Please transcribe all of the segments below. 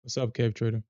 What's up, Cave Trader?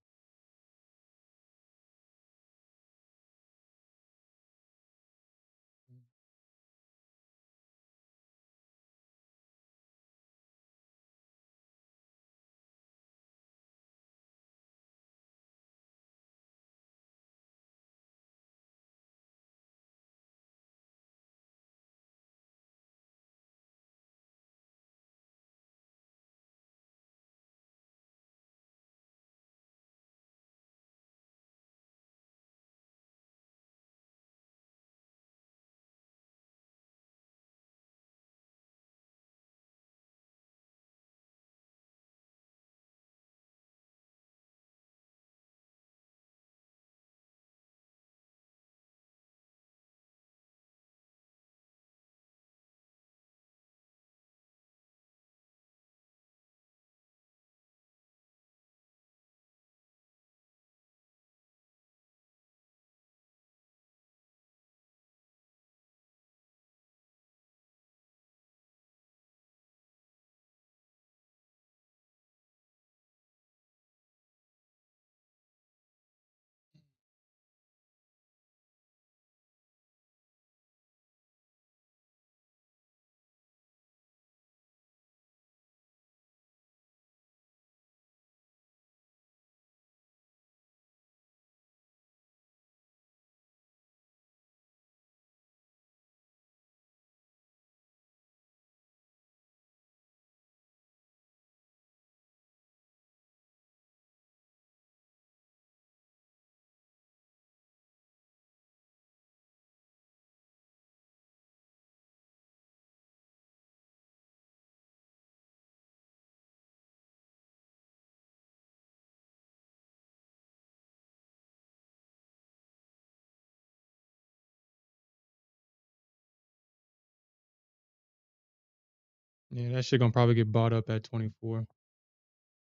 Yeah, that shit gonna probably get bought up at 24. And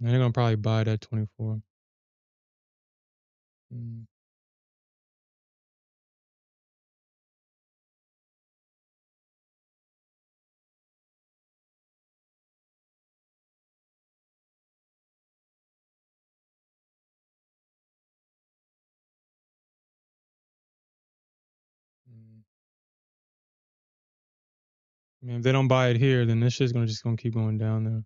they're gonna probably buy it at 24. Mm, mm. I mean, if they don't buy it here, then this shit's gonna just gonna keep going down there.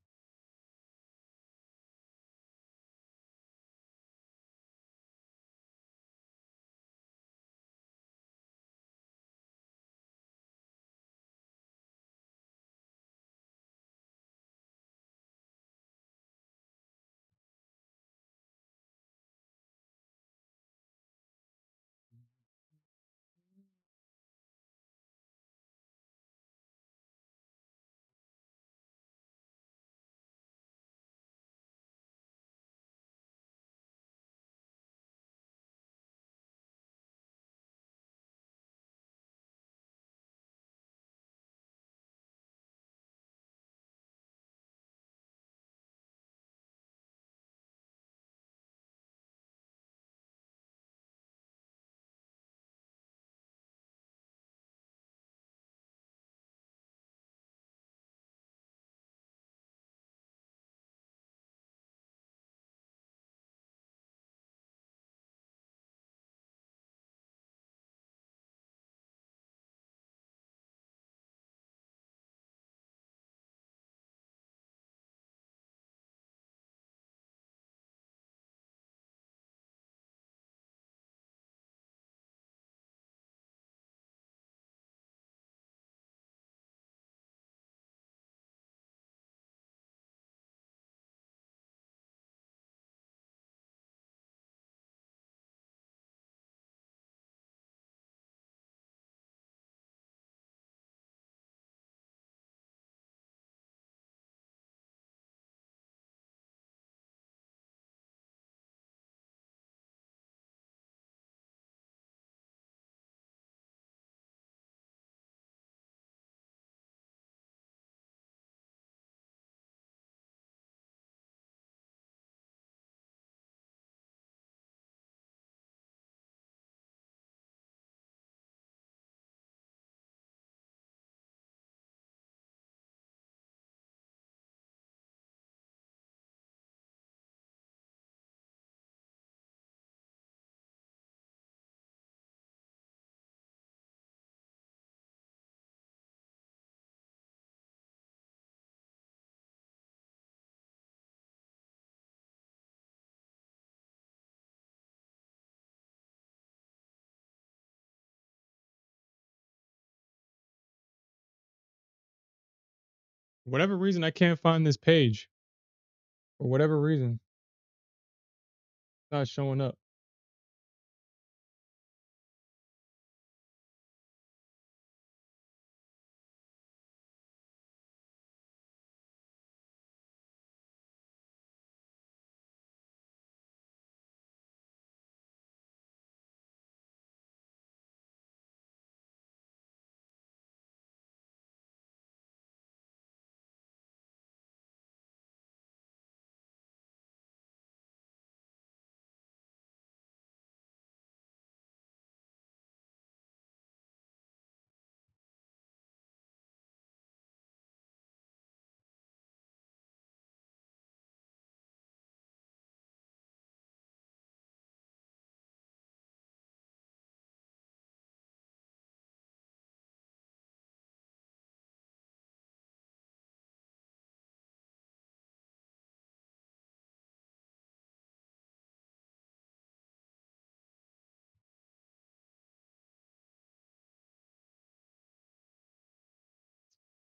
whatever reason, I can't find this page. For whatever reason, it's not showing up.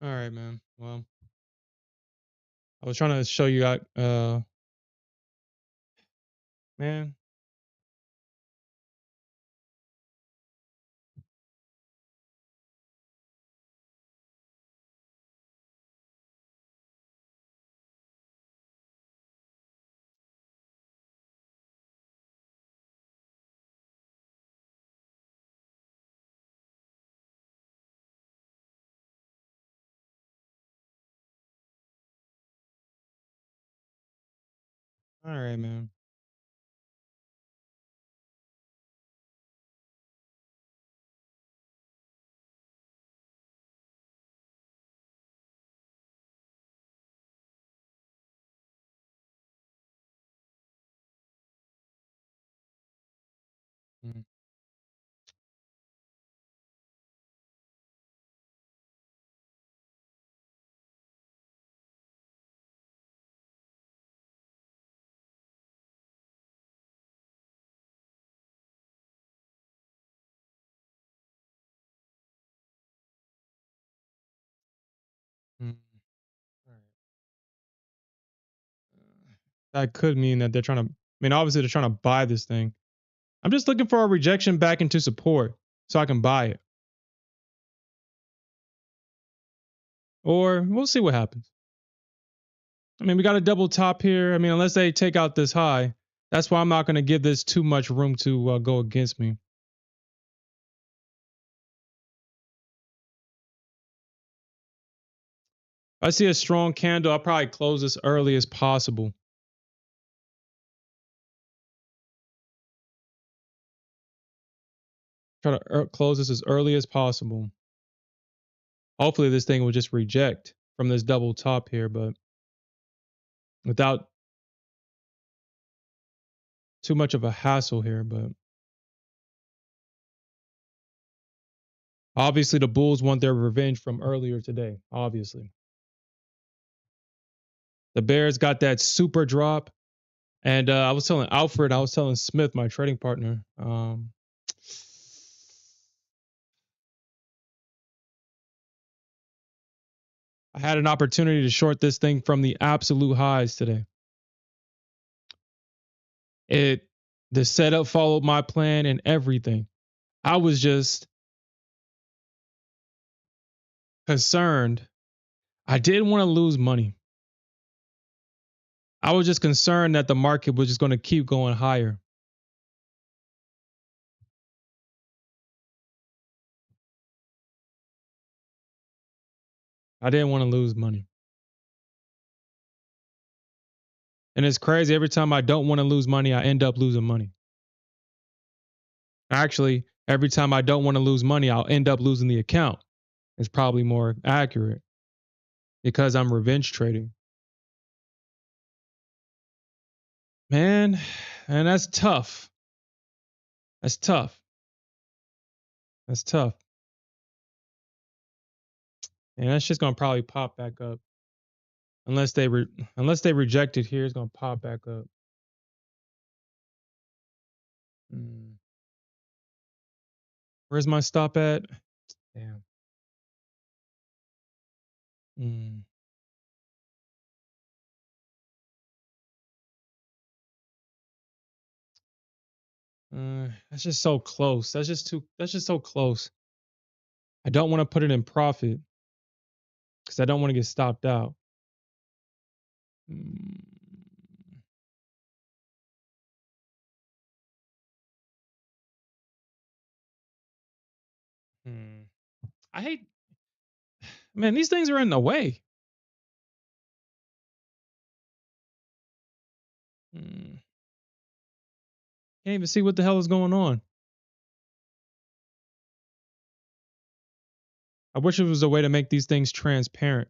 All right, man. Well, I was trying to show you out, man. All right, man. Mm, mm. All right. That could mean that they're trying to. I mean, obviously they're trying to buy this thing. I'm just looking for a rejection back into support so I can buy it, or we'll see what happens. I mean, we got a double top here. I mean, unless they take out this high, that's why I'm not going to give this too much room to go against me. If I see a strong candle, I'll probably close as early as possible. Try to close this as early as possible. Hopefully, this thing will just reject from this double top here, but without too much of a hassle here. But obviously, the Bulls want their revenge from earlier today. Obviously, the Bears got that super drop. And I was telling Alfred, I was telling Smith, my trading partner, I had an opportunity to short this thing from the absolute highs today. It the setup followed my plan and everything. I was just concerned. I didn't want to lose money. I was just concerned that the market was just going to keep going higher. I didn't want to lose money. And it's crazy. Every time I don't want to lose money, I end up losing money. Actually, every time I don't want to lose money, I'll end up losing the account. It's probably more accurate because I'm revenge trading. Man, and that's tough. That's tough. That's tough. And that's just gonna probably pop back up unless unless they reject it here. It's gonna pop back up. Mm. Where's my stop at? Damn. Mm. That's just so close. That's just so close. I don't want to put it in profit because I don't want to get stopped out. Mm, hmm. I hate, man, these things are in the way. Mm, can't even see what the hell is going on. I wish it was a way to make these things transparent.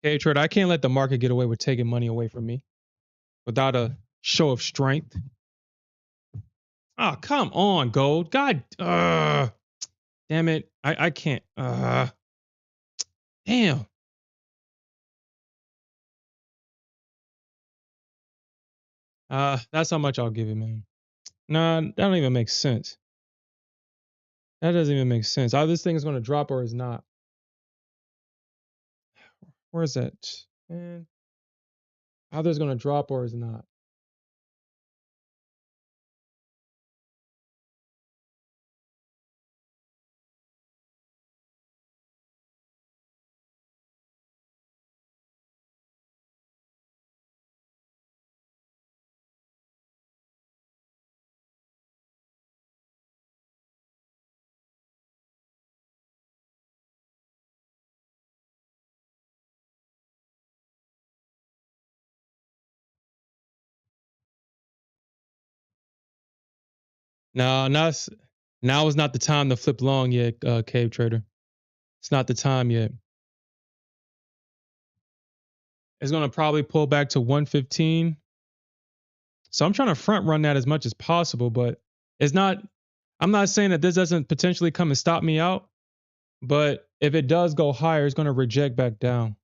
Okay, Trade, I can't let the market get away with taking money away from me without a show of strength. Oh, come on, gold. God, damn it. I can't. Damn. That's how much I'll give it, man. Nah, that don't even make sense. That doesn't even make sense. Either this thing is going to drop or it's not. Where is that? Man, either it's going to drop or it's not. No, now is not the time to flip long yet, Cave Trader. It's not the time yet. It's going to probably pull back to 115. So I'm trying to front run that as much as possible, but it's not, I'm not saying that this doesn't potentially come and stop me out, but if it does go higher, it's going to reject back down.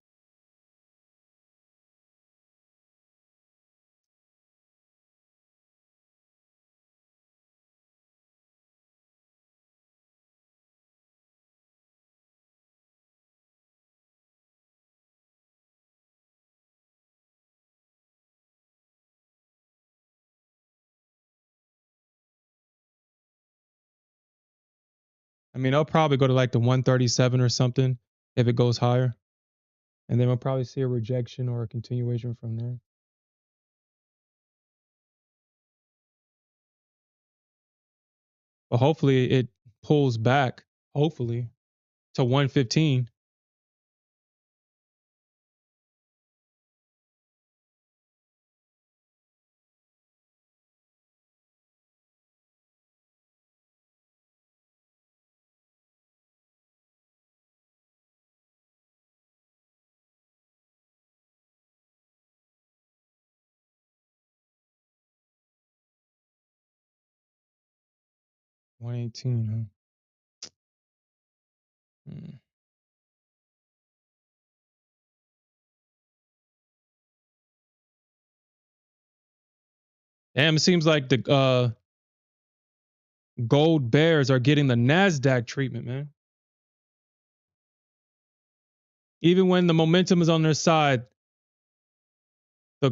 I mean, I'll probably go to like the 137 or something if it goes higher. And then we'll probably see a rejection or a continuation from there. But hopefully it pulls back, hopefully, to 115. Huh? 118, huh? Damn, it seems like the gold bears are getting the Nasdaq treatment, man. Even when the momentum is on their side, the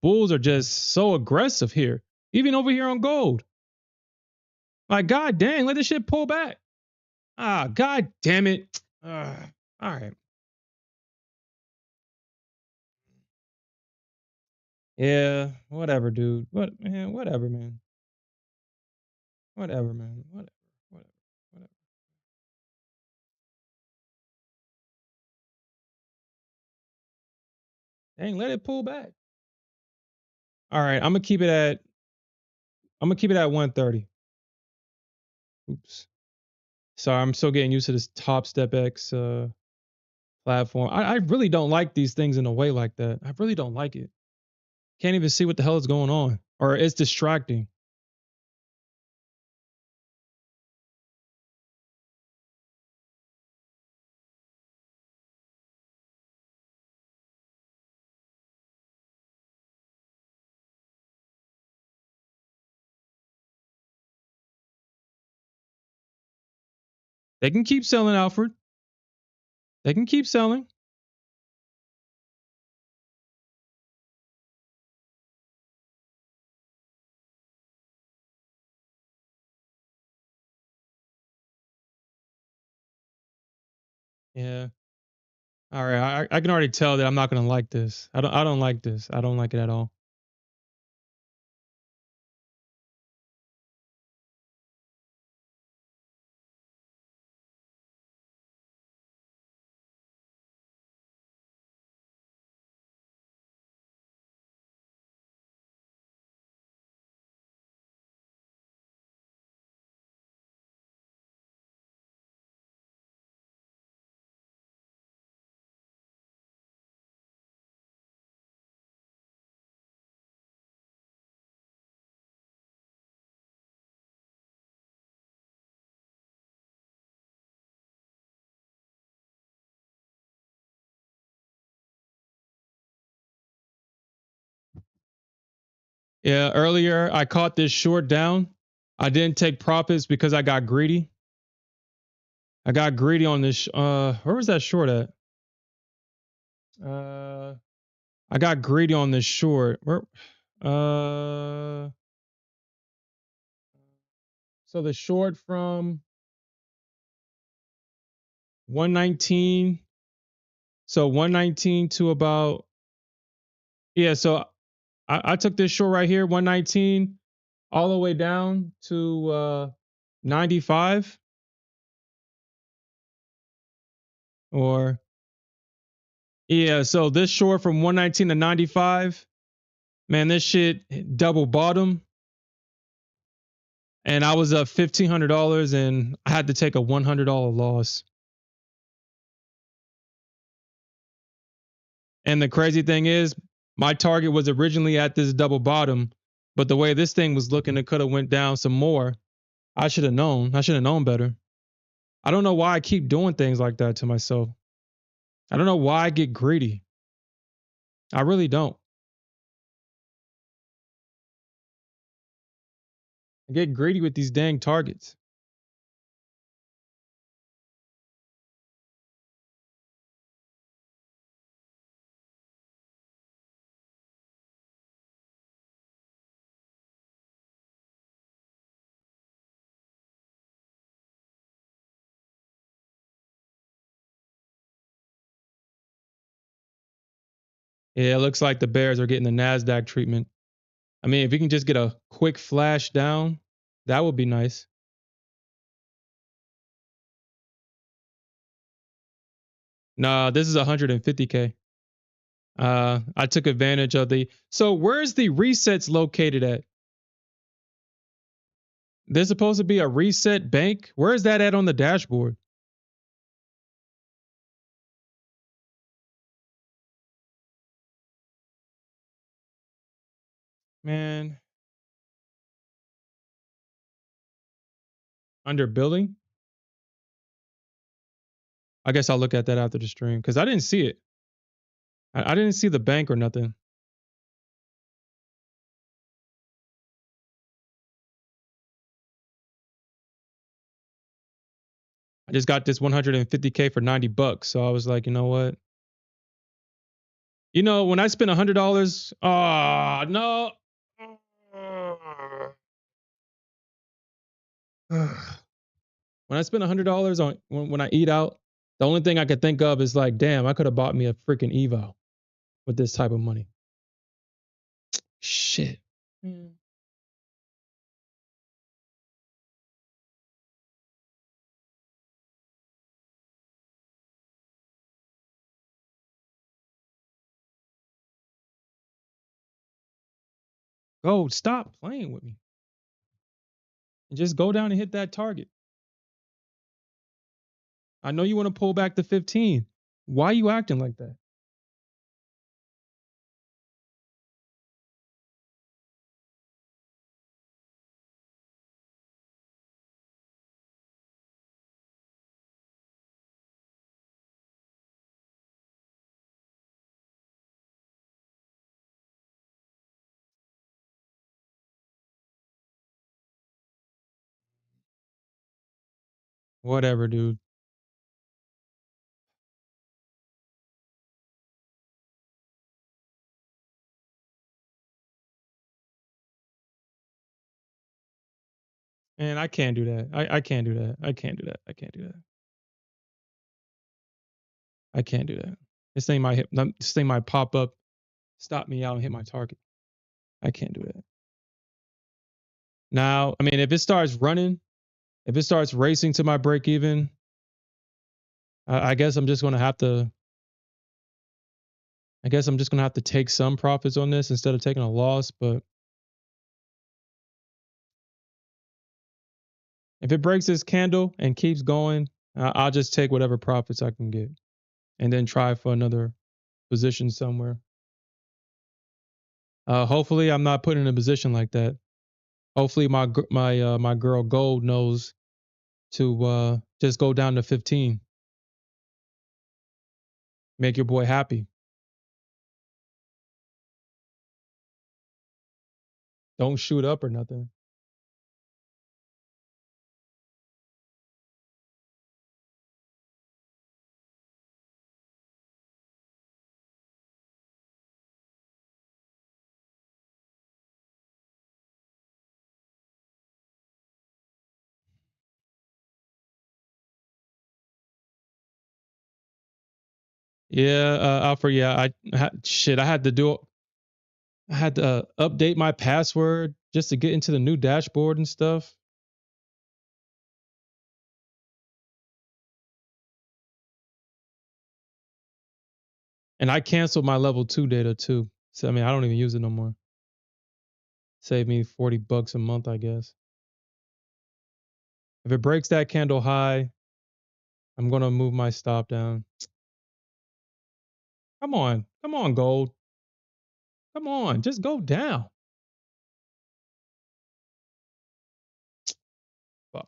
bulls are just so aggressive here. Even over here on gold. Like, god dang, let this shit pull back. Ah, god damn it. All right. Yeah, whatever, dude. Whatever, man. Whatever, man. Whatever. Whatever. Dang, let it pull back. All right, I'm gonna keep it at 130. Oops. Sorry, I'm still getting used to this Top Step X platform. I really don't like these things in a way like that. I really don't like it. Can't even see what the hell is going on. Or it's distracting. They can keep selling, Alfred. They can keep selling. Yeah. All right. I can already tell that I'm not gonna like this. I don't like this. I don't like it at all. Yeah, earlier I caught this short down. I didn't take profits because I got greedy. I got greedy on this. Where was that short at? Uh, I got greedy on this short. Where? Uh, so the short from 119. So 119 to about, yeah. So I took this short right here, 119, all the way down to 95, or yeah. So this short from 119 to 95, man, this shit double bottom, and I was up $1,500, and I had to take a $100 loss. And the crazy thing is, my target was originally at this double bottom, but the way this thing was looking, it could have went down some more. I should have known. I should have known better. I don't know why I keep doing things like that to myself. I don't know why I get greedy. I really don't. I get greedy with these dang targets. Yeah, it looks like the Bears are getting the Nasdaq treatment. I mean, if you can just get a quick flash down, that would be nice. Nah, this is 150K. I took advantage of the. So where's the resets located at? There's supposed to be a reset bank. Where is that at on the dashboard? Man, under billing? I guess I'll look at that after the stream because I didn't see it. I didn't see the bank or nothing. I just got this 150K for $90. So I was like, you know what? You know, when I spend $100, oh no. When I spend $100 on when I eat out, the only thing I could think of is like, damn, I could have bought me a freaking Evo with this type of money. Shit. Mm. Gold, stop playing with me and just go down and hit that target. I know you want to pull back to 15. Why are you acting like that? Whatever, dude. And I can't do that. I can't do that. I can't do that. I can't do that. I can't do that. This thing might pop up, stop me out and hit my target. I can't do that. Now, I mean, if it starts running, if it starts racing to my break even, I guess I'm just gonna have to. I guess I'm just gonna have to take some profits on this instead of taking a loss. But if it breaks this candle and keeps going, I'll just take whatever profits I can get, and then try for another position somewhere. Hopefully, I'm not put in a position like that. Hopefully, my girl Gold knows to just go down to 15. Make your boy happy. Don't shoot up or nothing. Yeah, Alfred. Yeah, I had to do. I had to update my password just to get into the new dashboard and stuff. And I canceled my level 2 data too. So I mean, I don't even use it no more. Save me $40 a month, I guess. If it breaks that candle high, I'm gonna move my stop down. Come on, gold. Come on, just go down. Fuck.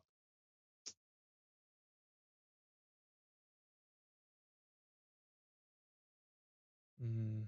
Mm.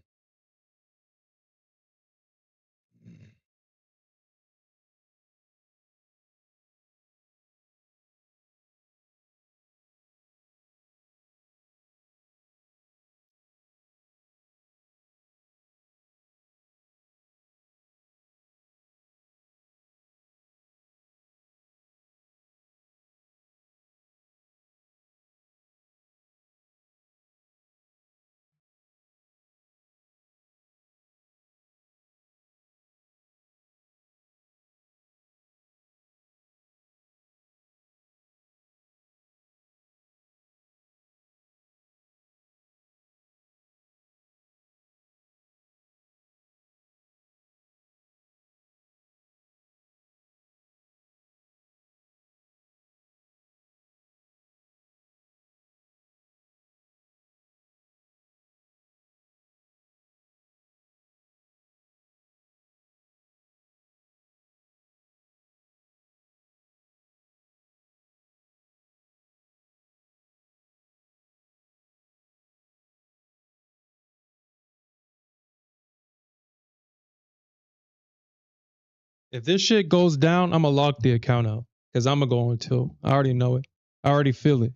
If this shit goes down, I'm gonna lock the account out because I'm gonna go until I already know it. I already feel it.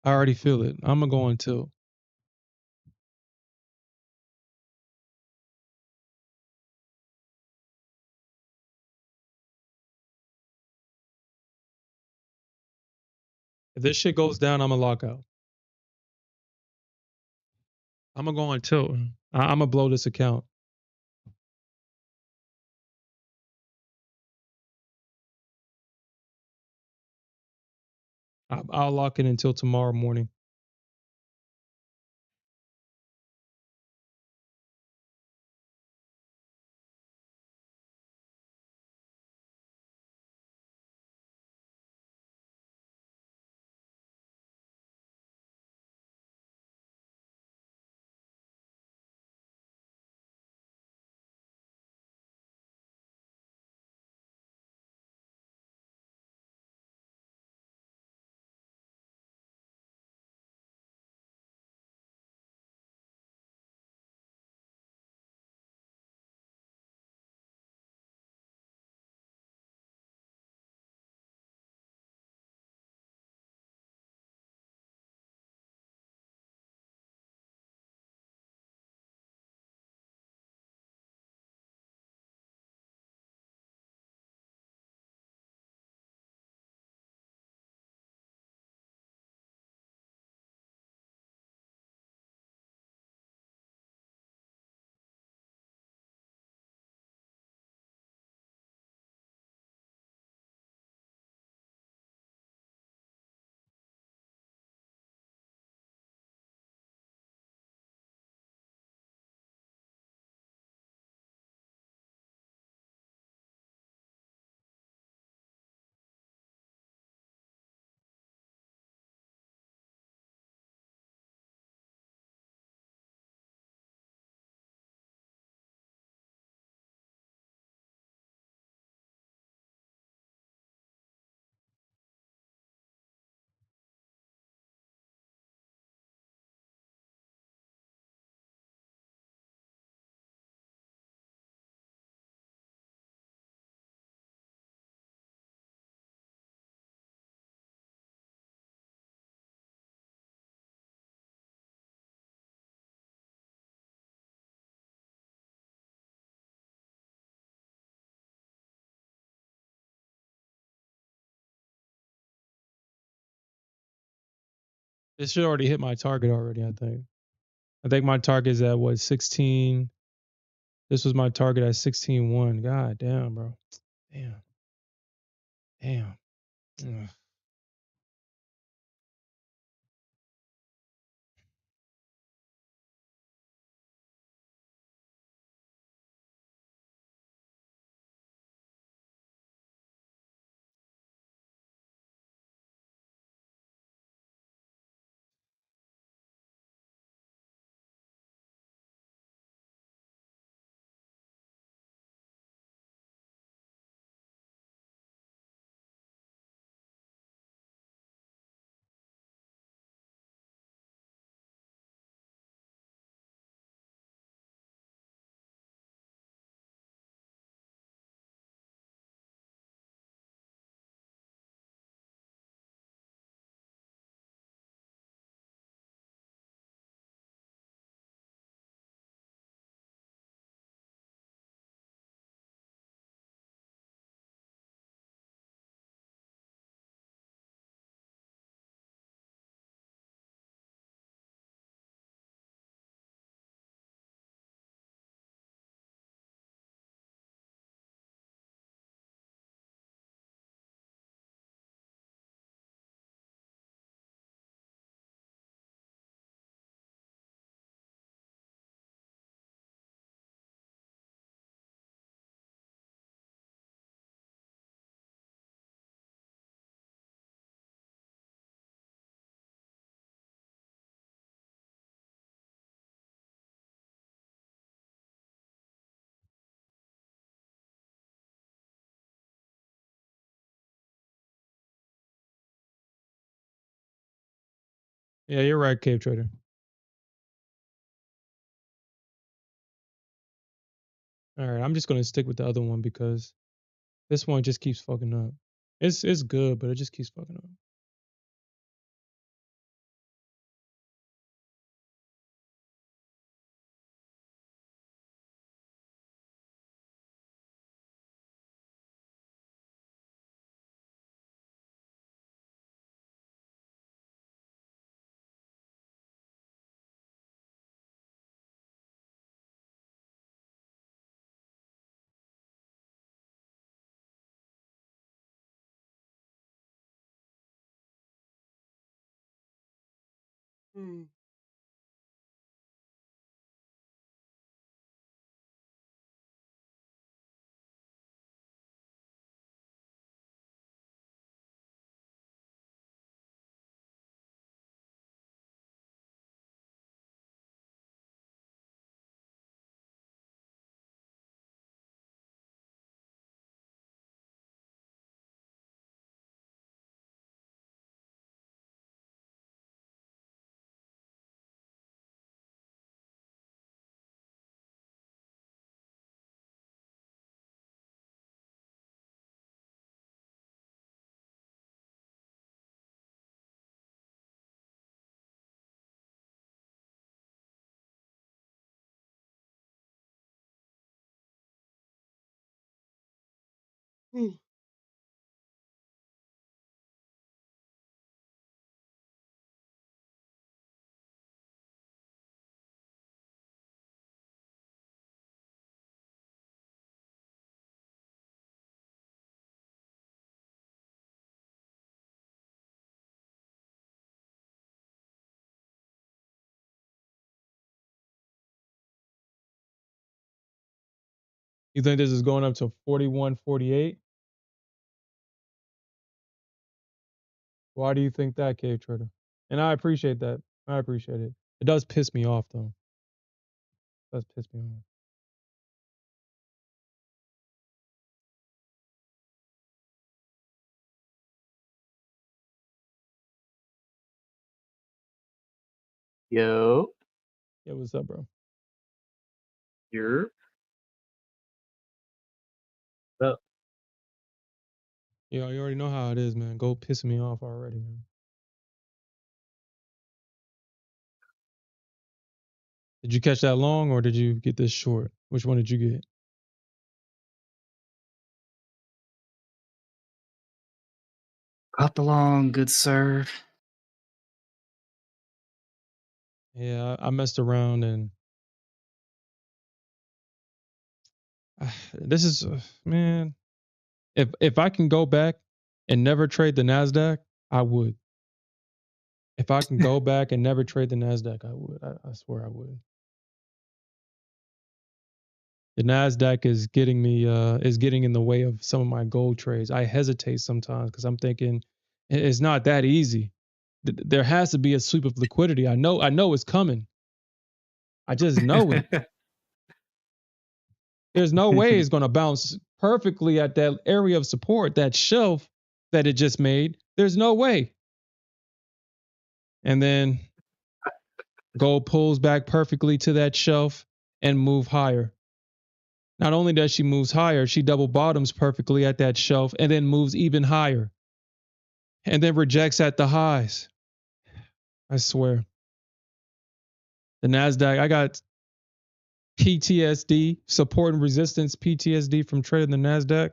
I already feel it. I'm gonna go until. If this shit goes down, I'm gonna lock out. I'm gonna go until. I'm gonna blow this account. I'll lock it until tomorrow morning. It should already hit my target already, I think. I think my target is at what, 16. This was my target at 16.1. God damn, bro. Damn. Damn. Ugh. Yeah, you're right, Cave Trader. All right, I'm just gonna stick with the other one because this one just keeps fucking up. It's good, but it just keeps fucking up. Hmm. Hmm. You think this is going up to 41.48? Why do you think that, Cave Trader? And I appreciate that. I appreciate it. It does piss me off though. It does piss me off. Yo, Yeah, what's up, bro? you're up. Yeah, you already know how it is, man. Go pissing me off already, man. Did you catch that long or did you get this short? Which one did you get? Hop along, good sir. Yeah, I messed around and this is man. If I can go back and never trade the Nasdaq, I would. If I can go back and never trade the Nasdaq, I would. I swear I would. The Nasdaq is getting in the way of some of my gold trades. I hesitate sometimes because I'm thinking it's not that easy. There has to be a sweep of liquidity. I know it's coming. I just know it. There's no way it's going to bounce perfectly at that area of support, that shelf that it just made. There's no way. And then gold pulls back perfectly to that shelf and move higher. Not only does she moves higher, she double bottoms perfectly at that shelf and then moves even higher and then rejects at the highs. I swear. The Nasdaq, I got PTSD, support and resistance PTSD from trading the Nasdaq.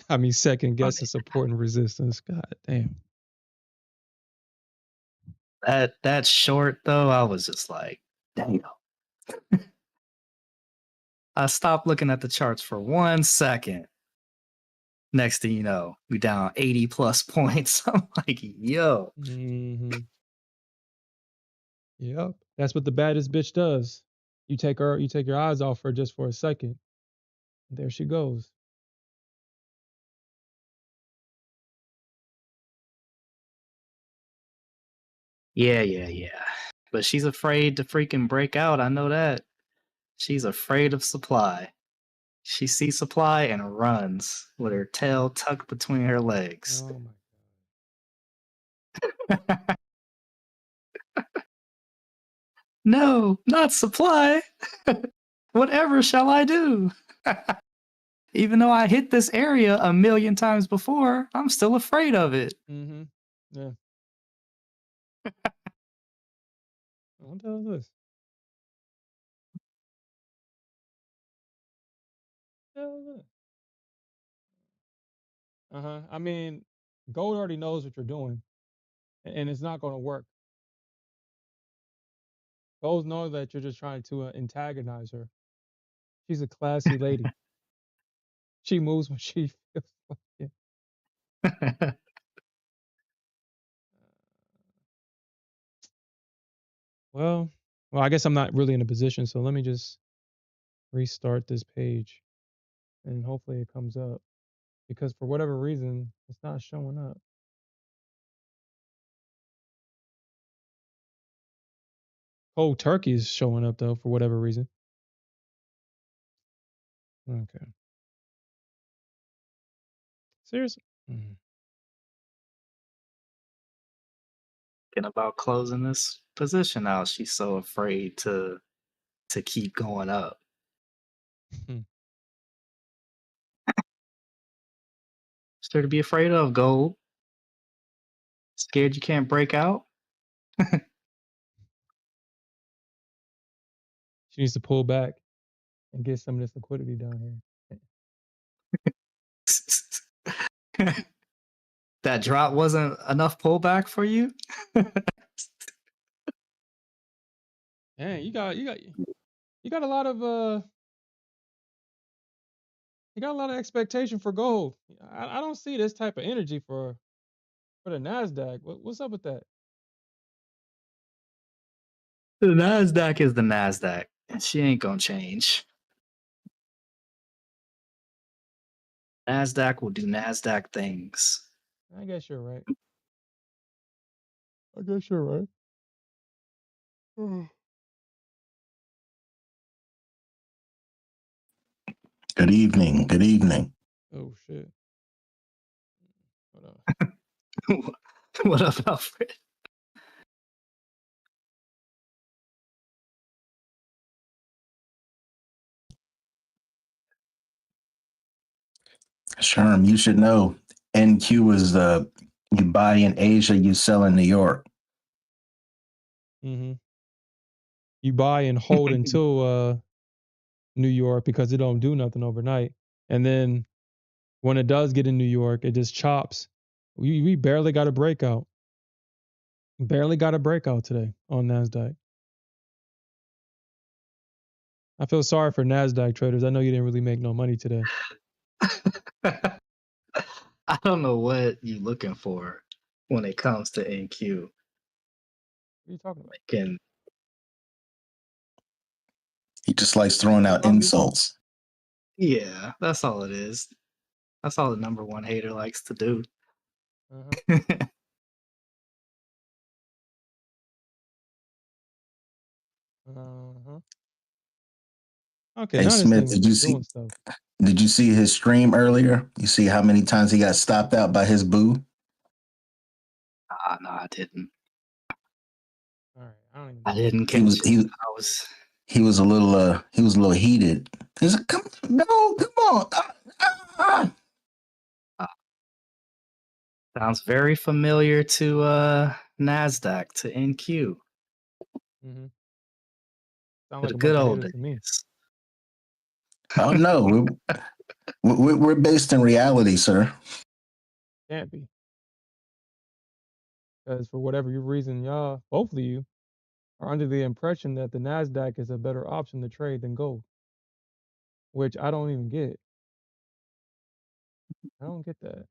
I mean, second guessing Funny. support and resistance. God damn. That short though, I was just like, damn. I stopped looking at the charts for 1 second. Next thing you know, we down 80 plus points. I'm like, yo. Mm-hmm. Yep. That's what the baddest bitch does. You take your eyes off her just for a second. There she goes. Yeah. But she's afraid to freaking break out. I know that. She's afraid of supply. She sees supply and runs with her tail tucked between her legs. Oh my No, not supply. Whatever shall I do? Even though I hit this area a million times before, I'm still afraid of it. Mm-hmm. Yeah. What the hell is this? What the hell is this? Uh-huh. I mean, gold already knows what you're doing, and it's not going to work. Gold knows that you're just trying to antagonize her. She's a classy lady. She moves when she feels like it. Well, well, I guess I'm not really in a position, so let me just restart this page, and hopefully it comes up. Because for whatever reason, it's not showing up. Cold turkey is showing up though, for whatever reason. Okay. Seriously? Mm. Thinking about closing this position out. She's so afraid to keep going up. Sure to be afraid of gold. Scared you can't break out. She needs to pull back and get some of this liquidity down here. That drop wasn't enough pullback for you. Dang, you got a lot of you got a lot of expectation for gold. I don't see this type of energy for the Nasdaq. What's up with that? The Nasdaq is the Nasdaq, and she ain't gonna change. Nasdaq will do Nasdaq things. I guess you're right. I guess you're right. Good evening. Good evening. Oh shit. Hold on. What up, Alfred? Sherm, you should know NQ is the you buy in Asia, you sell in New York. Mm-hmm. You buy and hold until New York because it don't do nothing overnight, and then When it does get in New York, it just chops. We barely got a breakout. Barely got a breakout today on Nasdaq. I feel sorry for Nasdaq traders. I know you didn't really make no money today. I don't know what you're looking for when it comes to NQ. What are you talking about? Can He just likes throwing out insults. yeah, that's all it is. That's all the number one hater likes to do. Uh-huh. Uh-huh. Okay, Hey now this Smith, thing is just doing stuff. did you see his stream earlier? You see how many times he got stopped out by his boo? No, I didn't. All right, I don't even. I didn't catch it. He was a little heated. He's like, come on. Sounds very familiar to Nasdaq, to NQ. Mm-hmm. Sound The like a good bunch of old haters to me. days. Oh no, we're based in reality, sir. Can't be. Because for whatever reason, y'all, both of you, are under the impression that the Nasdaq is a better option to trade than gold, which I don't even get. I don't get that.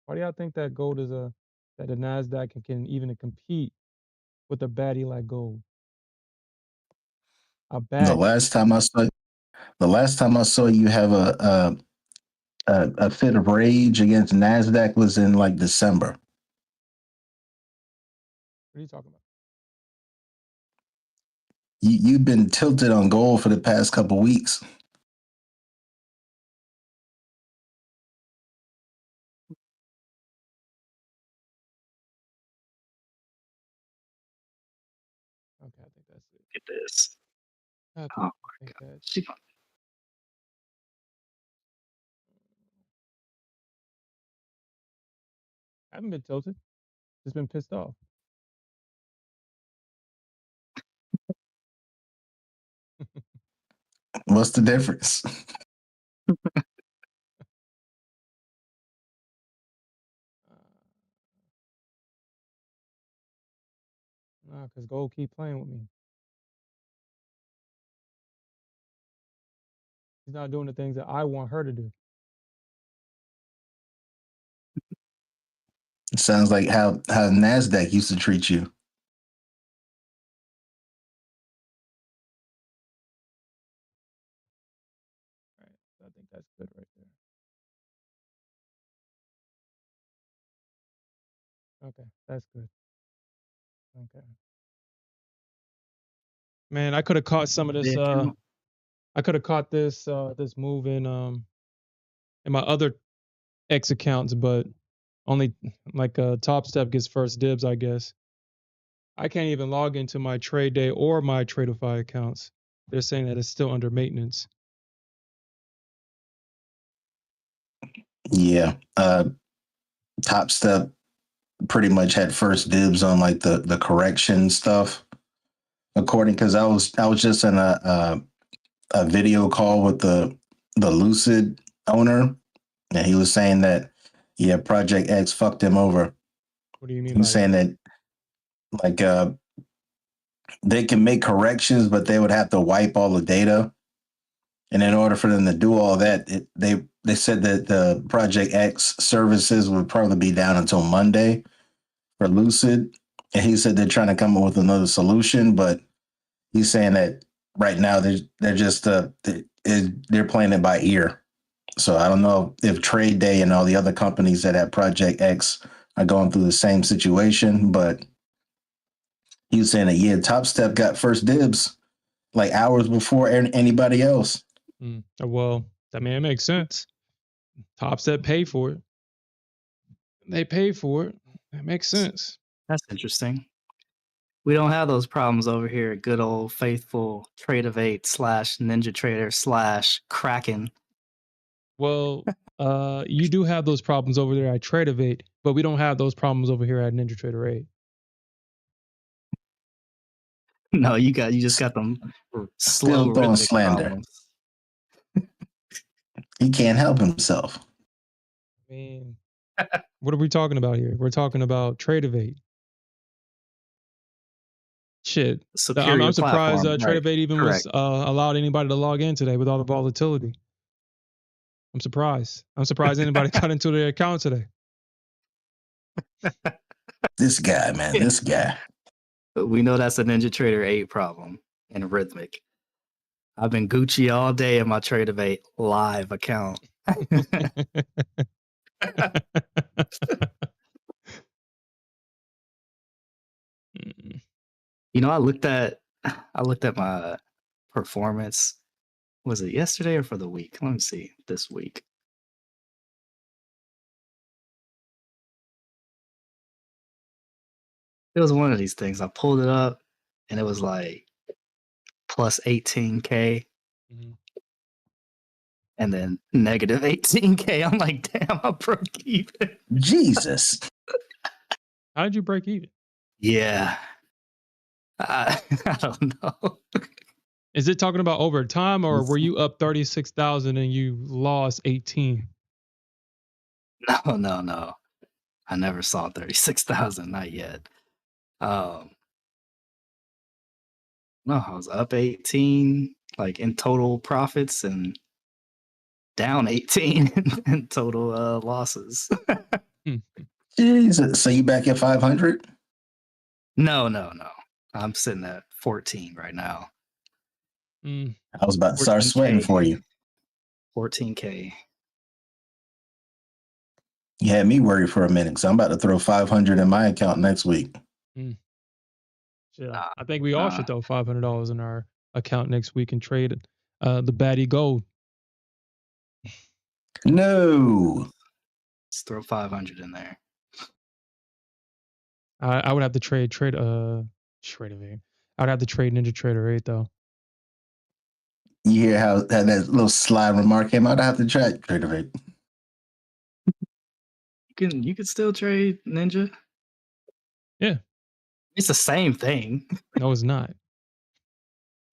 Why do y'all think that gold is that the Nasdaq can even compete with a baddie like gold? A baddie. The last time I saw you have a fit of rage against Nasdaq was in like December. What are you talking about? You've been tilted on gold for the past couple weeks. Okay, I think that's it. Get this. I Oh think my God. that's I haven't been tilted. Just been pissed off. What's the difference? Nah, because gold keep playing with me. She's not doing the things that I want her to do. It sounds like how Nasdaq used to treat you. All right, so I think that's good right there. Okay, that's good. Okay. Man, I could have caught some of this. I could have caught this this move in my other X accounts, but only like Top Step gets first dibs, I guess. I can't even log into my Trade Day or my Tradeify accounts. They're saying that it's still under maintenance. Yeah. Top Step pretty much had first dibs on like the correction stuff. According, because I was just in a video call with the Lucid owner, and he was saying that Project X fucked him over. What do you mean? He was saying that like they can make corrections, but they would have to wipe all the data, and in order for them to do all that, they said that the Project X services would probably be down until Monday for Lucid, and he said they're trying to come up with another solution, but he's saying that right now they're just they're playing it by ear. So I don't know if Trade Day and all the other companies that have Project X are going through the same situation, but he was saying that Top Step got first dibs like hours before anybody else. Well, I mean, it makes sense. Top Step paid for it. They paid for it. It makes sense. That's interesting. We don't have those problems over here at good old faithful Trade of 8 / Ninja Trader / Kraken. Well, you do have those problems over there at Tradeivate, but we don't have those problems over here at Ninja Trader 8. No, you just got them slow Still throwing rhythmic slander. problems. He can't help himself. I mean, what are we talking about here? We're talking about Trade Evade. Shit. Superior I'm surprised platform, Trade right? Evade even Correct. was allowed anybody to log in today with all the volatility. I'm surprised. I'm surprised anybody got into their account today. This guy, man, this guy. But we know that's a Ninja Trader 8 problem in Rhythmic. I've been Gucci all day in my Trade of 8 live account. You know, I looked at my performance. Was it yesterday or for the week? Let me see. This week. It was one of these things. I pulled it up and it was like plus 18K Mhm. and then negative 18K. I'm like, damn, I broke even. Jesus. How did you break even? Yeah. I don't know. Is it talking about over time, or were you up 36,000 and you lost 18? No. I never saw 36,000, not yet. No, I was up 18, like in total profits, and down 18 in total losses. Jesus. So you back at 500? No. I'm sitting at 14 right now. Mm. I was about to start 14K. sweating for you. 14K. You had me worried for a minute, so I'm about to throw 500 in my account next week. Shit, I think we all should throw $500 in our account next week and trade it. The baddie gold. No. Let's throw 500 in there. I would have to trade Evade. I would have to trade Ninja Trader 8 though. You hear how that little sly remark came out? I have to try Trade of it. You can still trade Ninja. Yeah. It's the same thing. No, it's not.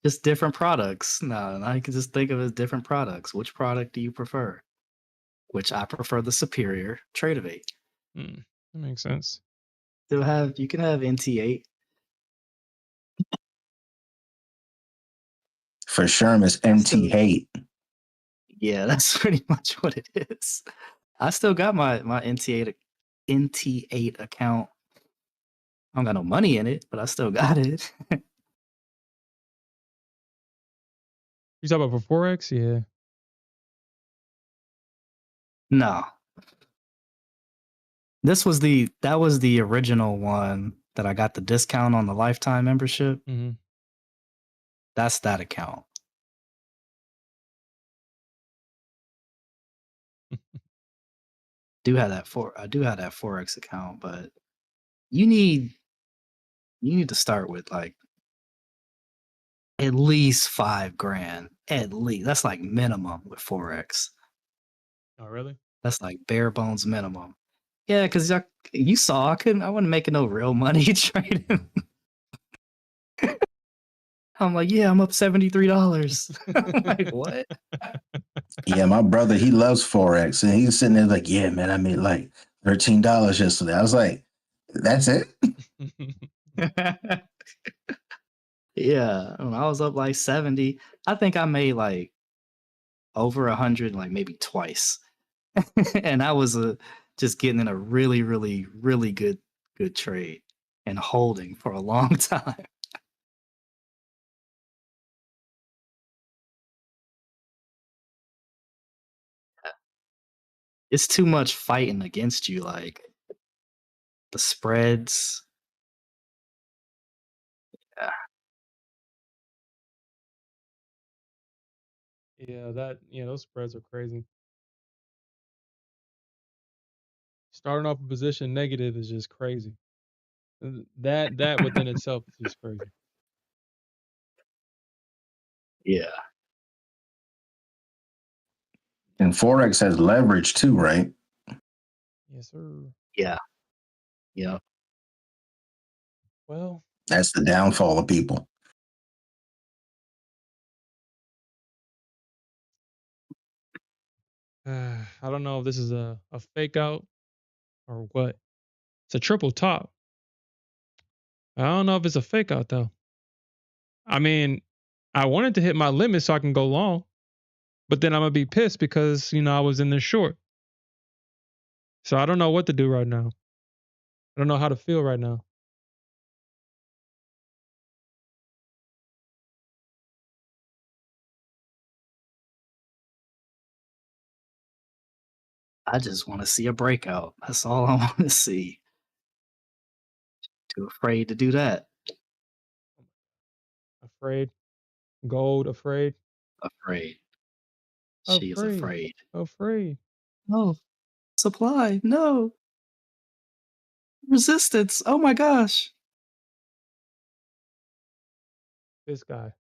Just different products. No, I can just think of it as different products. Which product do you prefer? Which I prefer the superior Trade of 8. That makes sense. You can have NT8. For Sherm, it's NT hate. Yeah, that's pretty much what it is. I still got my NT8 account. I don't got no money in it, but I still got it. You talk about for Forex? Yeah. No. That was the original one that I got the discount on the lifetime membership. Mm-hmm. That's that account. I do have that Forex account, but you need to start with like at least $5,000. At least that's like minimum with Forex. Oh, really? That's like bare bones minimum. Yeah, because you saw I wasn't making no real money trading. I'm like, yeah, I'm up $73. I'm like, what? Yeah, my brother, he loves Forex. And he's sitting there like, yeah, man, I made like $13 yesterday. I was like, that's it? Yeah, when I was up like 70, I think I made like over 100, like maybe twice. And I was just getting in a really, really, really good trade and holding for a long time. It's too much fighting against you, like the spreads. Yeah, those spreads are crazy. Starting off a position negative is just crazy. That within itself is just crazy. Yeah. And Forex has leverage too, right? Yes, sir. Yeah. Yeah. Well, That's the downfall of people. I don't know if this is a fake out or what. It's a triple top. I don't know if it's a fake out though. I mean, I wanted to hit my limit so I can go long, but then I'm gonna be pissed because I was in this short. So I don't know what to do right now. I don't know how to feel right now. I just want to see a breakout. That's all I want to see. Too afraid to do that. Afraid. Gold, afraid. Afraid. She is Afraid. afraid. Afraid. No. Supply. No. Resistance. Oh my gosh. This guy.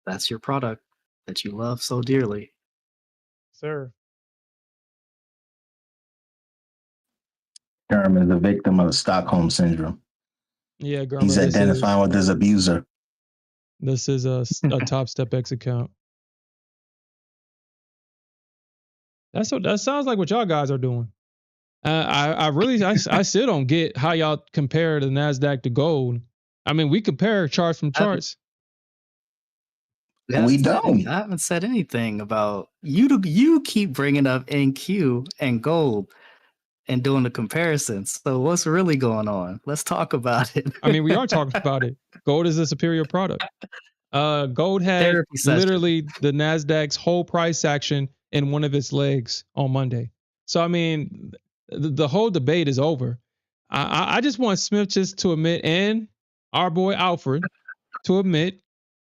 That's your product that you love so dearly. Sir. Sherm is a victim of Stockholm syndrome. Yeah, Grummer, He's identifying with his abuser. This is a Top Step X account. That sounds like what y'all guys are doing. I really I still don't get how y'all compare the Nasdaq to gold. I mean, we compare charts from charts. We don't. I haven't said anything about you. You keep bringing up NQ and gold and doing the comparisons. So what's really going on? Let's talk about it. I mean, we are talking about it. Gold is a superior product. Gold had literally the Nasdaq's whole price action in one of its legs on Monday. So I mean, the whole debate is over. I just want Smith just to admit, and our boy Alfred to admit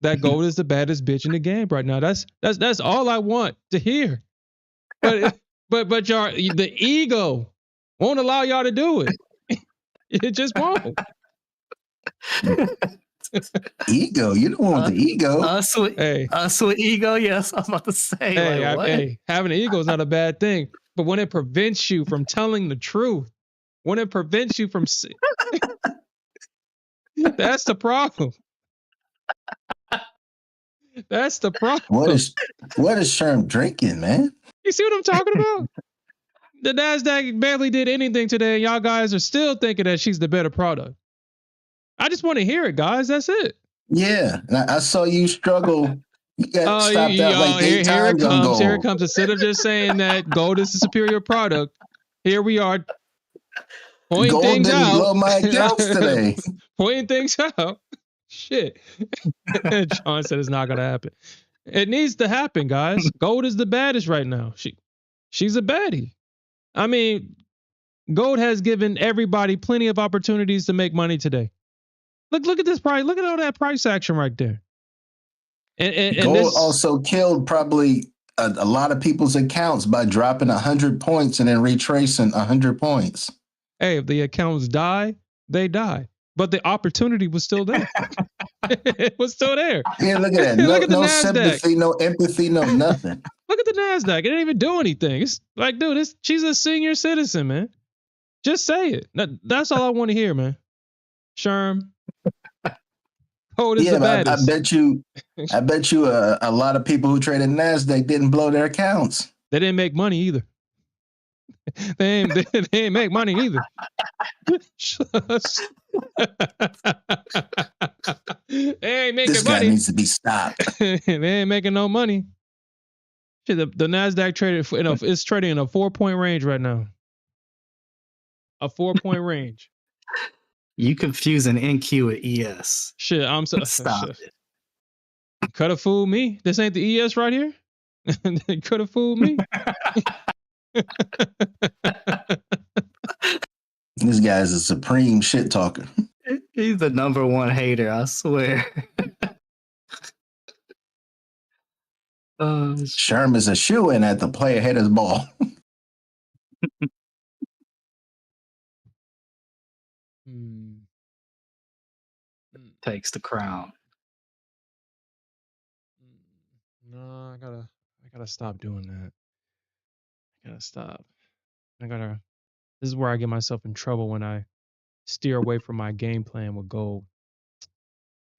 that gold is the baddest bitch in the game right now. That's all I want to hear. But y'all, the ego won't allow y'all to do it. It just won't. Ego? You don't want the ego. Us with ego? Yes, I was about to say. Hey, having an ego is not a bad thing. But when it prevents you from telling the truth, when it prevents you from... that's the problem. That's the problem. What is Sherm drinking, man? You see what I'm talking about? The Nasdaq barely did anything today, and y'all guys are still thinking that she's the better product. I just want to hear it, guys. That's it. Yeah, I saw you struggle. You got stopped out like 8 times on gold. Here it comes. Instead of just saying that gold is a superior product, here we are pointing gold things didn't out. blow my accounts today. Pointing things out. Shit. John said it's not gonna happen. It needs to happen, guys. Gold is the baddest right now. She's a baddie. I mean, gold has given everybody plenty of opportunities to make money today. Look at this price. Look at all that price action right there. And gold this also killed probably a lot of people's accounts by dropping 100 points and then retracing 100 points. Hey, if the accounts die, they die. But the opportunity was still there. It was still there. Yeah, look at that. No sympathy, no empathy, no nothing. Look at the Nasdaq. It didn't even do anything. It's like, dude, she's a senior citizen, man. Just say it. That's all I want to hear, man. Sherm. Gold is the baddest. I bet you a lot of people who traded Nasdaq didn't blow their accounts. They didn't make money either. They ain't make money either. They ain't making this guy money. Needs to be stopped. They ain't making no money. Shit, the Nasdaq traded it's trading in a 4-point range right now. A 4-point range. You confusing NQ with ES. Shit, I'm so stop it. Could have fooled me. This ain't the ES right here. Could have fooled me. This guy's a supreme shit talker. He's the #1 hater, I swear. Sherm is a shoe-in at the player haters ball. Takes the crown. No, I gotta stop doing that. I gotta stop. This is where I get myself in trouble when I steer away from my game plan with gold.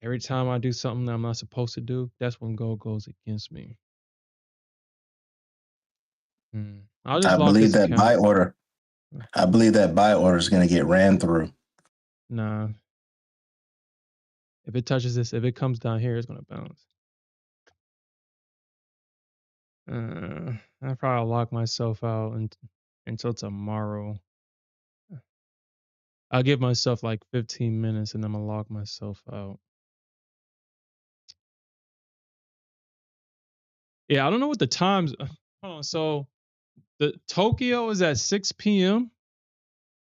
Every time I do something that I'm not supposed to do, that's when gold goes against me. I'll just I lock believe this that buy account. order. I believe that buy order is going to get ran through. Nah. If it touches this, if it comes down here, it's gonna bounce. I probably lock myself out until tomorrow. I'll give myself like 15 minutes and I'm gonna lock myself out. Yeah, I don't know what the times. Hold on. So the Tokyo is at 6 p.m.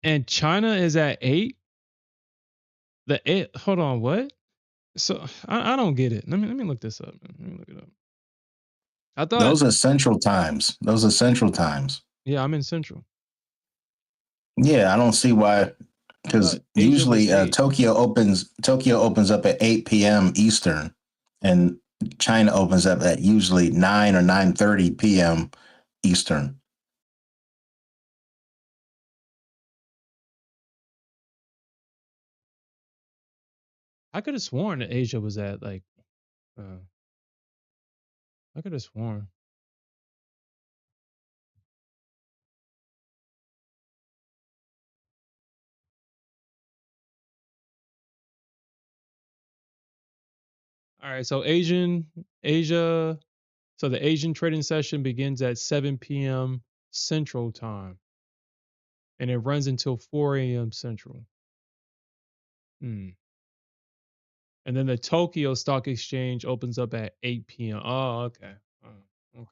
and China is at 8. The 8. Hold on. What? So I don't get it. Let me look this up. Man. Let me look it up. I thought. Those are central times. Those are central times. Yeah, I'm in Central. Yeah, I don't see why. I Because thought Asia was usually 8. Tokyo opens up at 8 p.m. Eastern, and China opens up at usually 9 or 9:30 p.m. Eastern. I could have sworn that Asia was at like. I could have sworn. All right, so Asia. So the Asian trading session begins at 7 p.m. Central Time, and it runs until 4 a.m. Central. And then the Tokyo Stock Exchange opens up at 8 p.m. Oh, okay. Oh, okay.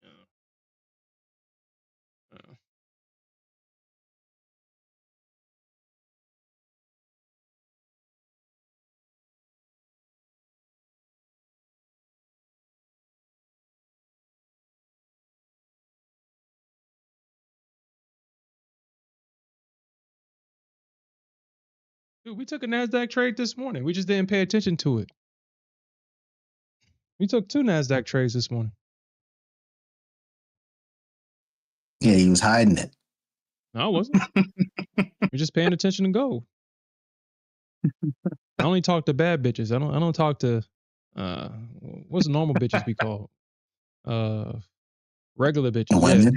Yeah. Yeah. Dude, we took a Nasdaq trade this morning. We just didn't pay attention to it. We took 2 Nasdaq trades this morning. Yeah, he was hiding it. No, I wasn't. We're just paying attention to gold. I only talk to bad bitches. I don't talk to what's normal bitches be called? Regular bitches. Women.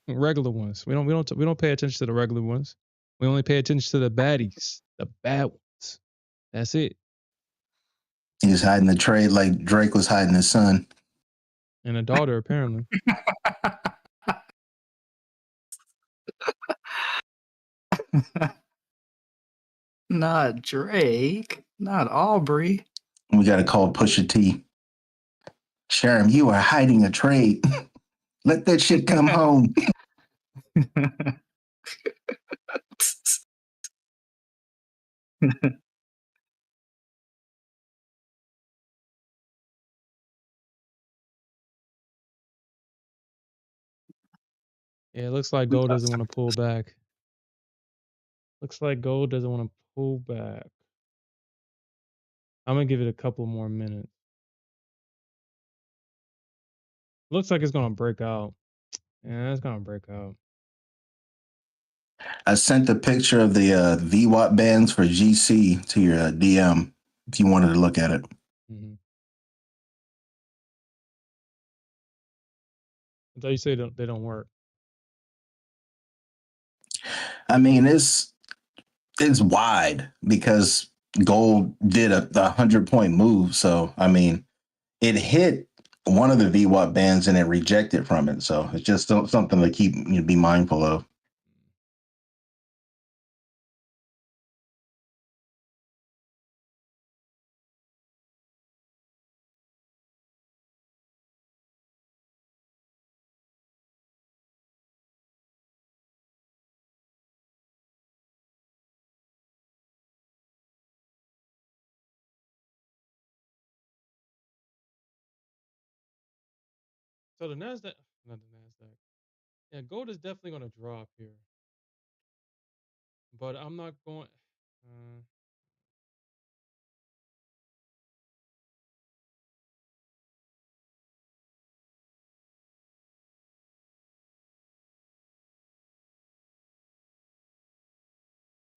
Yeah. Regular ones. We don't pay attention to the regular ones. We only pay attention to the baddies, the bad ones. That's it. He was hiding the trade like Drake was hiding his son. And a daughter, apparently. Not Drake. Not Aubrey. We got to call Pusha T. Sharon, you are hiding a trade. Let that shit come home. Yeah, it looks like gold doesn't want to pull back. Looks like gold doesn't want to pull back. I'm gonna give it a couple more minutes. Looks like it's gonna break out. Yeah, it's gonna break out. I sent the picture of the VWAP bands for GC to your DM if you wanted to look at it. Mm-hmm. I thought you say they don't work. I mean, it's wide because gold did a 100-point move. So, I mean, it hit one of the VWAP bands and it rejected from it. So it's just something to be mindful of. So the Nasdaq, not the Nasdaq. Yeah, gold is definitely gonna drop here. But I'm not going.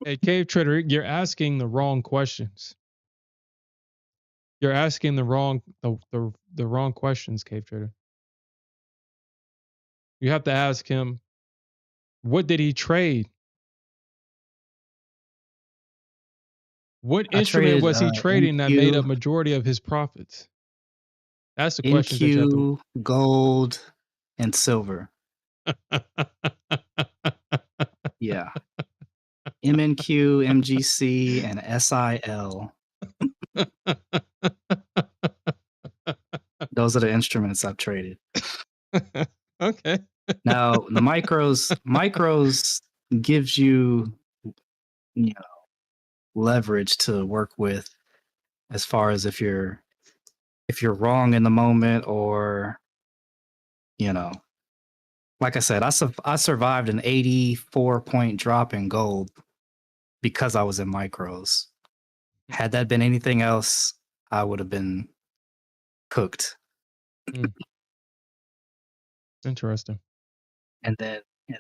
Hey, Cave Trader, you're asking the wrong questions. You're asking the wrong questions, Cave Trader. You have to ask him, what did he trade? What I instrument traded was he trading that made up NQ, majority of his profits? That's the questions that you have to. gold, and silver. Yeah. MNQ, MGC, and SIL. Those are the instruments I've traded. Okay. Now the micros gives you leverage to work with, as far as if you're wrong in the moment, or like I said, I survived an 84-point drop in gold because I was in micros. Had that been anything else, I would have been cooked. Interesting. And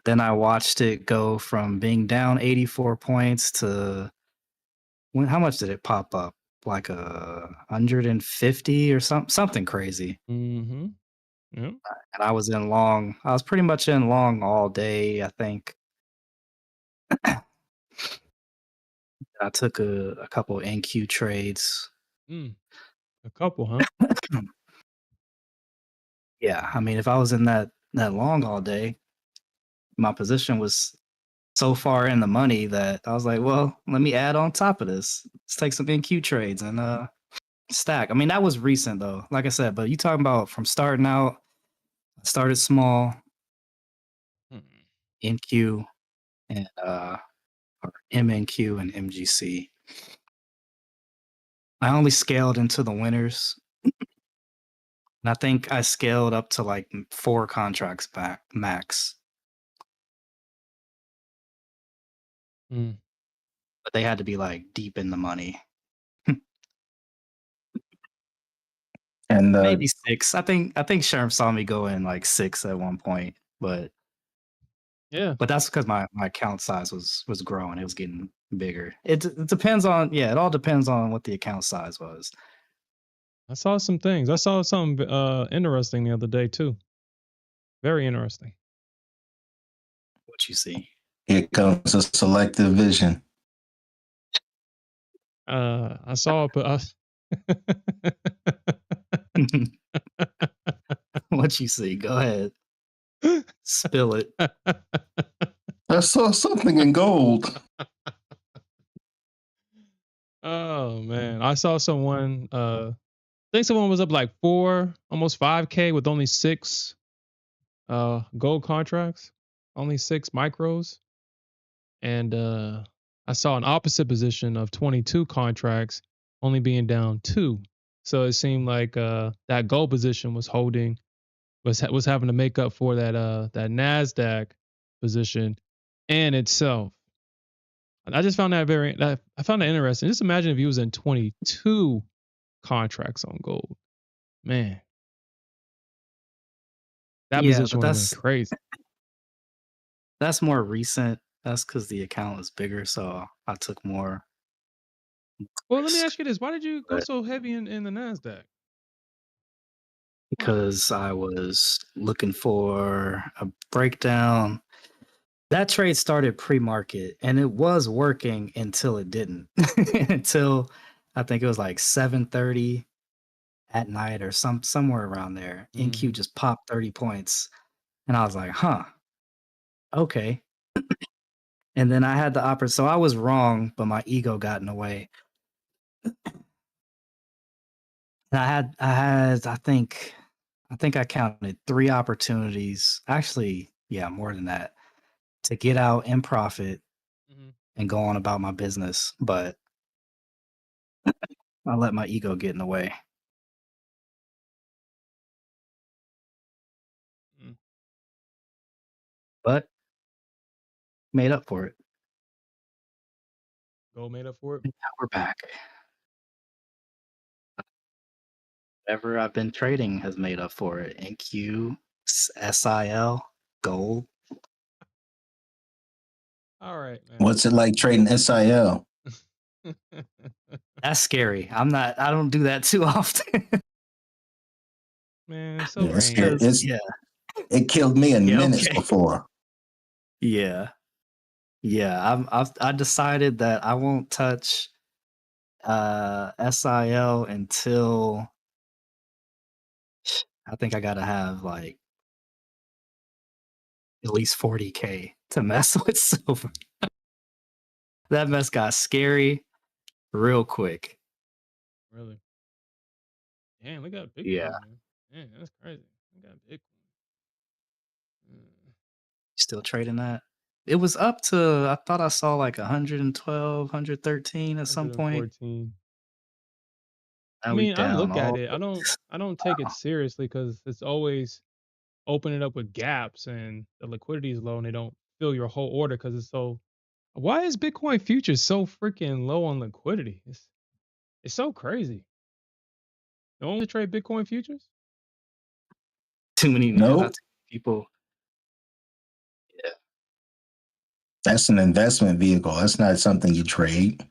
then I watched it go from being down 84 points to how much did it pop up? Like 150 or something crazy. Mm-hmm. Yeah. And I was in long. I was pretty much in long all day, I think. I took a couple NQ trades. A couple, huh? Yeah, I mean, if I was in that long all day, my position was so far in the money that I was like, well, let me add on top of this. Let's take some NQ trades and stack. I mean, that was recent though, like I said, but you talking about from starting out, I started small, NQ and or MNQ and MGC. I only scaled into the winners. And I think I scaled up to like 4 contracts back max. But they had to be like deep in the money. And maybe 6. I think Sherm saw me go in like 6 at one point, but yeah. But that's because my account size was growing. It was getting bigger. It depends on it all depends on what the account size was. I saw some things. I saw something interesting the other day too. Very interesting. What you see? Here comes a selective vision. I saw What you see? Go ahead. Spill it. I saw something in gold. Oh man, I saw someone. I think someone was up like 4, almost 5K with only 6 gold contracts, only 6 micros, and I saw an opposite position of 22 contracts, only being down 2. So it seemed like that gold position was holding, was having to make up for that Nasdaq position and itself. I just found that I found that interesting. Just imagine if you was in 22 contracts on gold, man. That position would have been crazy. That's more recent. That's because the account was bigger, so I took more. Well, let me ask you this: why did you go so heavy in the Nasdaq? Because I was looking for a breakdown. That trade started pre-market, and it was working until it didn't. Until I think it was like 7:30 at night or somewhere around there. NQ just popped 30 points, and I was like, "Huh, okay." And then I had the opposite. So I was wrong, but my ego got in the way. And I think I counted 3 opportunities. Actually, yeah, more than that, to get out in profit and go on about my business. But I let my ego get in the way. But made up for it. Gold made up for it. Now we're back. Whatever I've been trading has made up for it. NQ, SIL, gold. All right, man. What's it like trading SIL? That's scary. I don't do that too often. Man, it's so Yeah, rangy. it's Yeah. It killed me in Yeah, minutes okay. before. Yeah. I decided that I won't touch SIL until I think I gotta have like at least 40K to mess with silver. That mess got scary real quick. Really? Damn, look at Bitcoin, Yeah. man. Man, that's crazy. Look at Bitcoin. Still trading that? It was up to, I thought I saw like 112, 113 at some point. 114. I Now we mean, I down look at all it. I don't take it wow. seriously because it's always opening up with gaps and the liquidity is low and they don't fill your whole order because it's so. Why is Bitcoin futures so freaking low on liquidity? It's so crazy. No one to trade Bitcoin futures? Too many, yeah, not Nope. too many people. Yeah. That's an investment vehicle. That's not something you trade.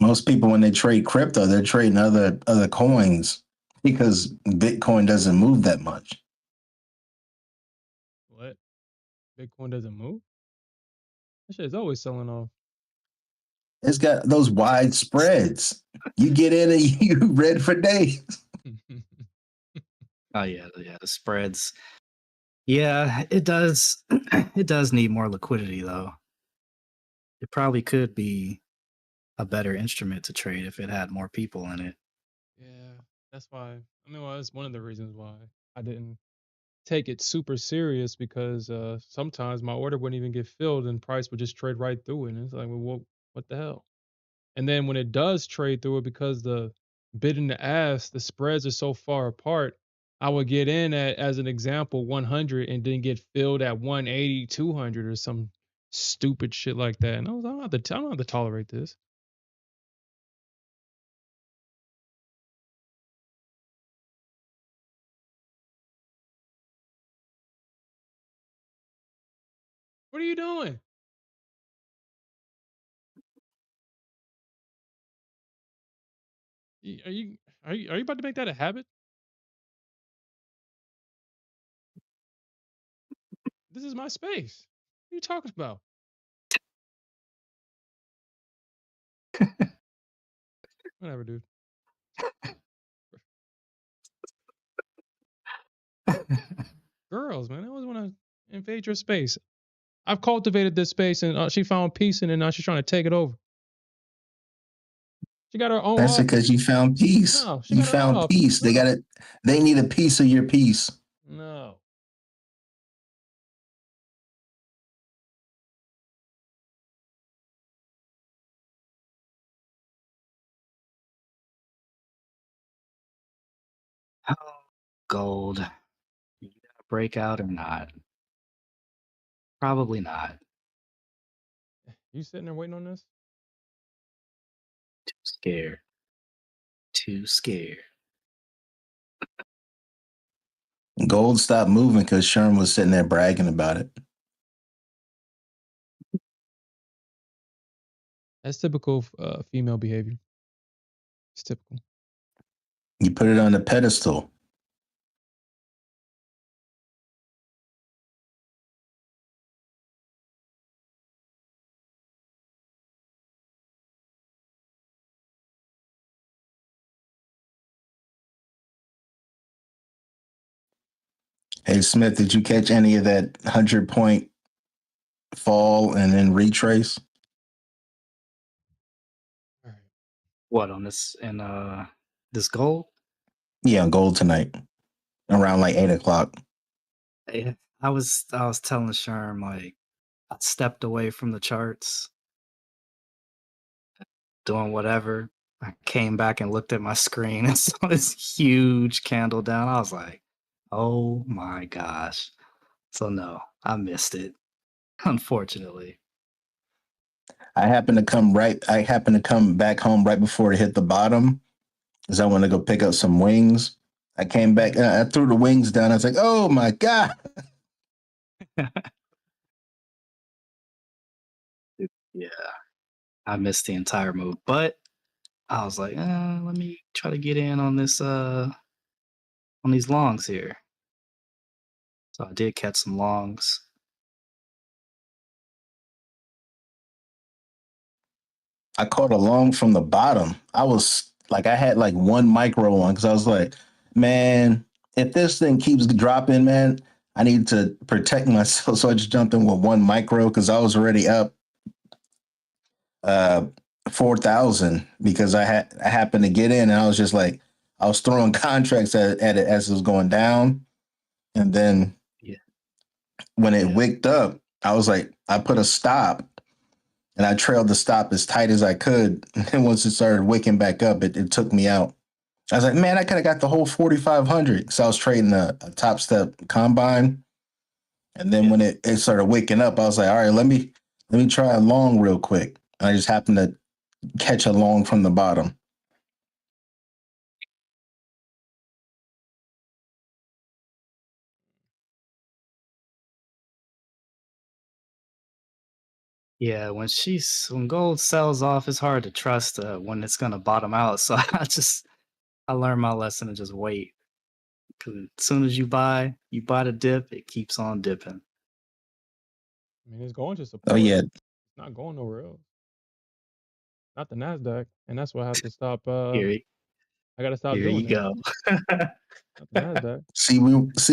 Most people, when they trade crypto, they're trading other coins because Bitcoin doesn't move that much. What? Bitcoin doesn't move? That shit is always selling off. It's got those wide spreads. You get in and you read for days. Oh yeah, the spreads. Yeah, it does. It does need more liquidity though. It probably could be a better instrument to trade if it had more people in it. Yeah, that's why. I mean, well, that's one of the reasons why I didn't take it super serious because sometimes my order wouldn't even get filled and price would just trade right through it. And it's like, well, what the hell? And then when it does trade through it, because the bid and the ask, the spreads are so far apart, I would get in at, as an example, 100 and then get filled at 180, 200 or some stupid shit like that. And I don't have to tolerate this. What are you doing? Are you about to make that a habit? This is my space. What are you talking about? Whatever, dude. Girls, man, they always want to invade your space. I've cultivated this space, and she found peace in it. Now she's trying to take it over. She got her own That's because office. you found peace. No, she You got her own found office. peace. They No, got it. They need a piece of your peace. no. Oh, gold. You gonna break out or not? Probably not. You sitting there waiting on this? Too scared. Too scared. Gold stopped moving because Sherm was sitting there bragging about it. That's typical female behavior. It's typical. You put it on the pedestal. Hey Smith, did you catch any of that 100-point fall and then retrace? All right. What on this and this gold? Yeah, gold tonight around like 8 o'clock. I was telling Sherm like I stepped away from the charts, doing whatever. I came back and looked at my screen and saw this huge candle down. I was like, "Oh my gosh!" So no, I missed it, unfortunately. I happened to come back home right before it hit the bottom because I wanted to go pick up some wings. I came back and I threw the wings down. I was like, oh my God. Yeah, I missed the entire move, but I was like, let me try to get in on this on these longs here. So I did catch some longs. I caught a long from the bottom. I was like, I had like one micro on because I was like, man, if this thing keeps dropping, man, I need to protect myself. So I just jumped in with one micro because I was already up 4,000 because I happened to get in and I was just like, I was throwing contracts at it as it was going down. And then Yeah. when it Yeah. wicked up, I was like, I put a stop and I trailed the stop as tight as I could. And then once it started wicking back up, it took me out. I was like, man, I could have got the whole 4,500. So I was trading a top step combine. And then when it started waking up, I was like, all right, let me try a long real quick. And I just happened to catch a long from the bottom. Yeah, when gold sells off, it's hard to trust when it's gonna bottom out. So I learned my lesson to just wait. Because as soon as you buy the dip, it keeps on dipping. I mean, it's going to support. Oh, yeah. It's not going nowhere else. Not the Nasdaq, and that's why I have to stop. Here, I gotta stop here doing you that. go. Not the Nasdaq. See,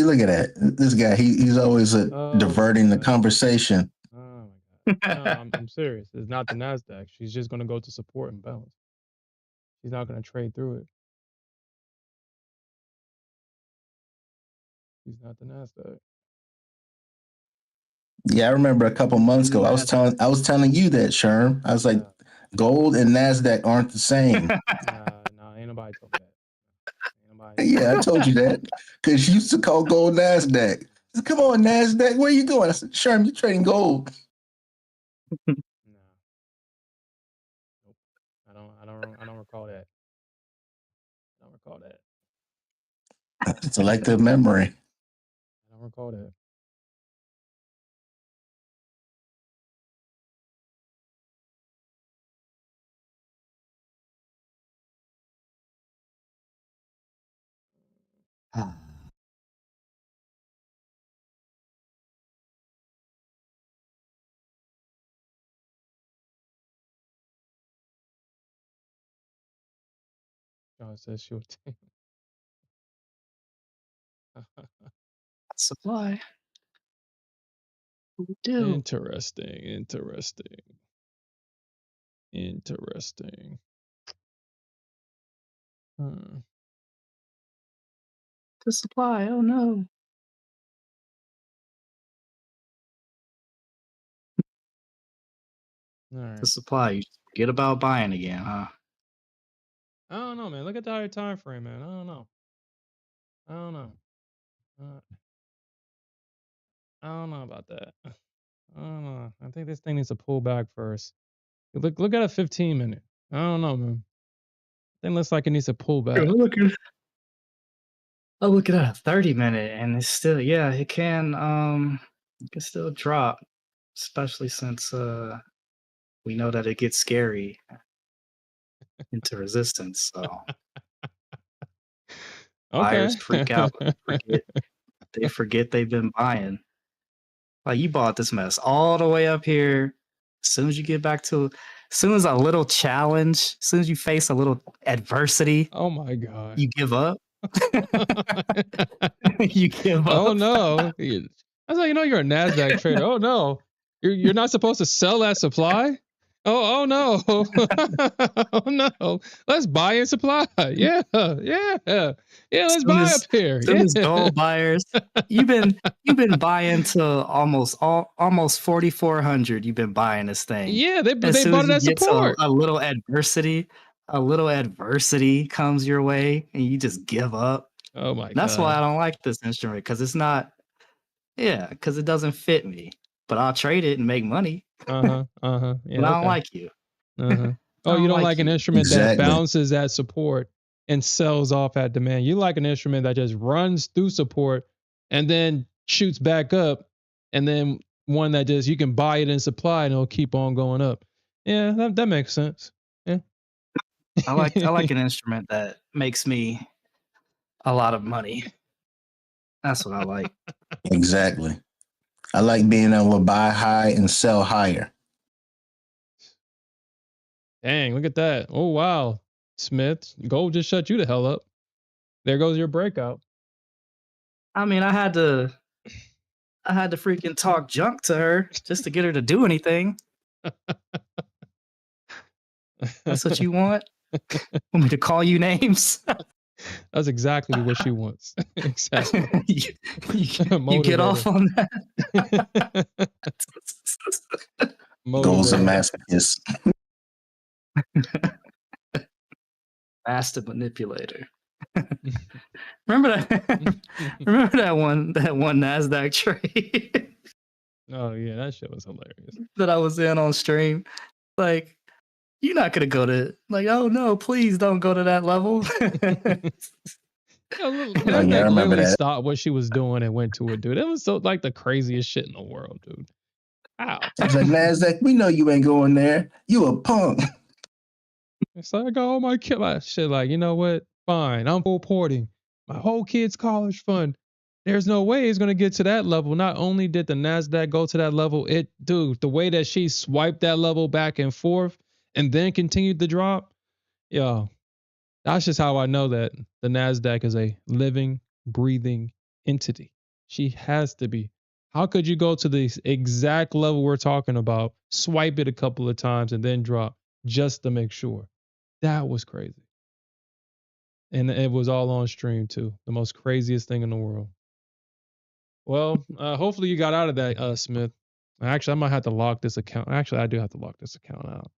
look at that. This guy, he's always diverting the conversation. Oh my god! No, I'm serious. It's not the Nasdaq. She's just gonna go to support and bounce. She's not gonna trade through it. She's not the Nasdaq. Yeah, I remember a couple months ago, I was telling you that, Sherm. I was like, gold and Nasdaq aren't the same. Nah, ain't nobody told me that. Yeah, I told you that because you used to call gold Nasdaq. Said, come on, Nasdaq, where you going? I said, Sherm, you're trading gold. No. Nope. I don't recall that. I don't recall that. Selective memory. I don't recall that. John says she would take. Supply. What we do? Interesting. The supply. Oh no. All right. The supply. You forget about buying again, huh? I don't know, man. Look at the higher time frame, man. I don't know. I don't know about that. I don't know. I think this thing needs to pull back first. Look at a 15 minute. I don't know, man. I think looks like it needs to pull back. I'm looking at a 30-minute, and it's still, it can still drop, especially since we know that it gets scary into resistance. So buyers freak out. They forget they've been buying. Like, you bought this mess all the way up here. As soon as you get back to, as soon as a little challenge, as soon as you face a little adversity, oh my god, you give up. You give up. Oh no. That's how you know you're a Nasdaq trader. Oh no. You're not supposed to sell that supply? Oh no. Oh no. Let's buy and supply. Yeah, let's buy up here. As gold buyers, you've been buying to almost 4,400. You've been buying this thing. Yeah, they bought it as support. A little adversity comes your way, and you just give up. Oh my god. That's why I don't like this instrument, because it's not. Yeah, because it doesn't fit me. But I'll trade it and make money. Yeah, but I don't like you. Oh, you don't like an instrument that bounces at support and sells off at demand. You like an instrument that just runs through support and then shoots back up, and then one that just you can buy it in supply and it'll keep on going up. Yeah, that makes sense. Yeah. I like an instrument that makes me a lot of money. That's what I like. Exactly. I like being able to buy high and sell higher. Dang, look at that. Oh wow. Smith, gold just shut you the hell up. There goes your breakout. I mean, I had to freaking talk junk to her just to get her to do anything. That's what you want? Want me to call you names? That's exactly what she wants. Exactly. you get off on that? Goals and Motivator. masochists. Master manipulator. Remember that? Remember that one Nasdaq trade Oh yeah, that shit was hilarious. that I was in on stream? Like, you're not gonna go to like, oh no, please don't go to that level. I Nasdaq remember literally that. stopped what she was doing and went to it, dude. It was so like the craziest shit in the world, dude. How? It's like, Nasdaq, we know you ain't going there. You a punk. It's like, oh my kid, like, shit. Like, you know what? Fine, I'm reporting my whole kid's college fund. There's no way it's gonna get to that level. Not only did the Nasdaq go to that level, dude, the way that she swiped that level back and forth and then continued to drop, yo, that's just how I know that the Nasdaq is a living, breathing entity. She has to be. How could you go to the exact level we're talking about, swipe it a couple of times, and then drop just to make sure? That was crazy. And it was all on stream too. The most craziest thing in the world. Well, hopefully you got out of that, Smith. Actually, I might have to lock this account. Actually, I do have to lock this account out.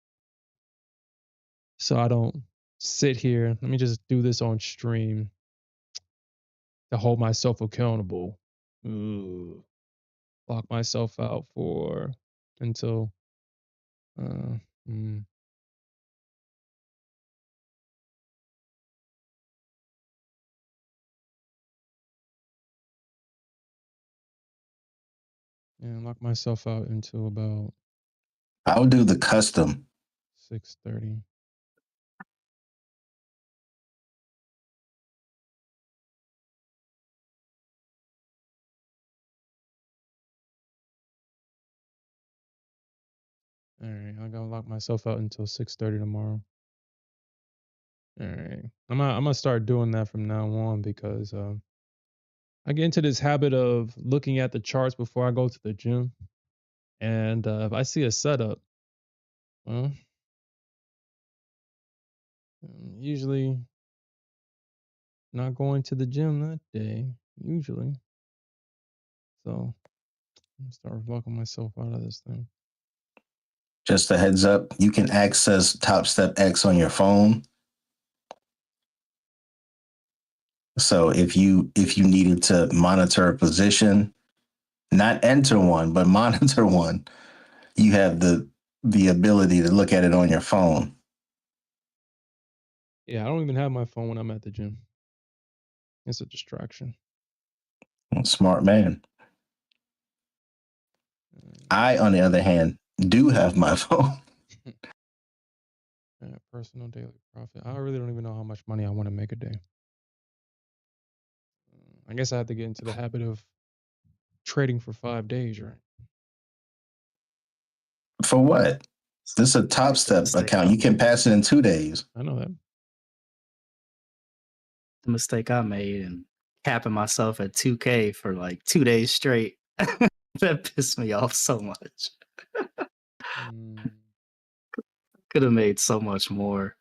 So I don't sit here. Let me just do this on stream to hold myself accountable. Ooh. Lock myself out until uh, mm. And lock myself out until about I'll do the custom. 6:30. All right, I'm gonna lock myself out until 6:30 tomorrow. All right, I'm gonna start doing that from now on because I get into this habit of looking at the charts before I go to the gym, and if I see a setup, well, I'm usually not going to the gym that day. Usually, so I'm gonna start locking myself out of this thing. Just a heads up, you can access Top Step X on your phone. So if you needed to monitor a position, not enter one, but monitor one, you have the ability to look at it on your phone. Yeah, I don't even have my phone when I'm at the gym. It's a distraction. Smart man. I, on the other hand, do have my phone. Personal daily profit. I really don't even know how much money I want to make a day. I guess I have to get into the habit of trading for 5 days, right? For what? This is a Top Step account. You can pass it in 2 days. I know that. The mistake I made and capping myself at 2K for like 2 days straight. That pissed me off so much. Could have made so much more.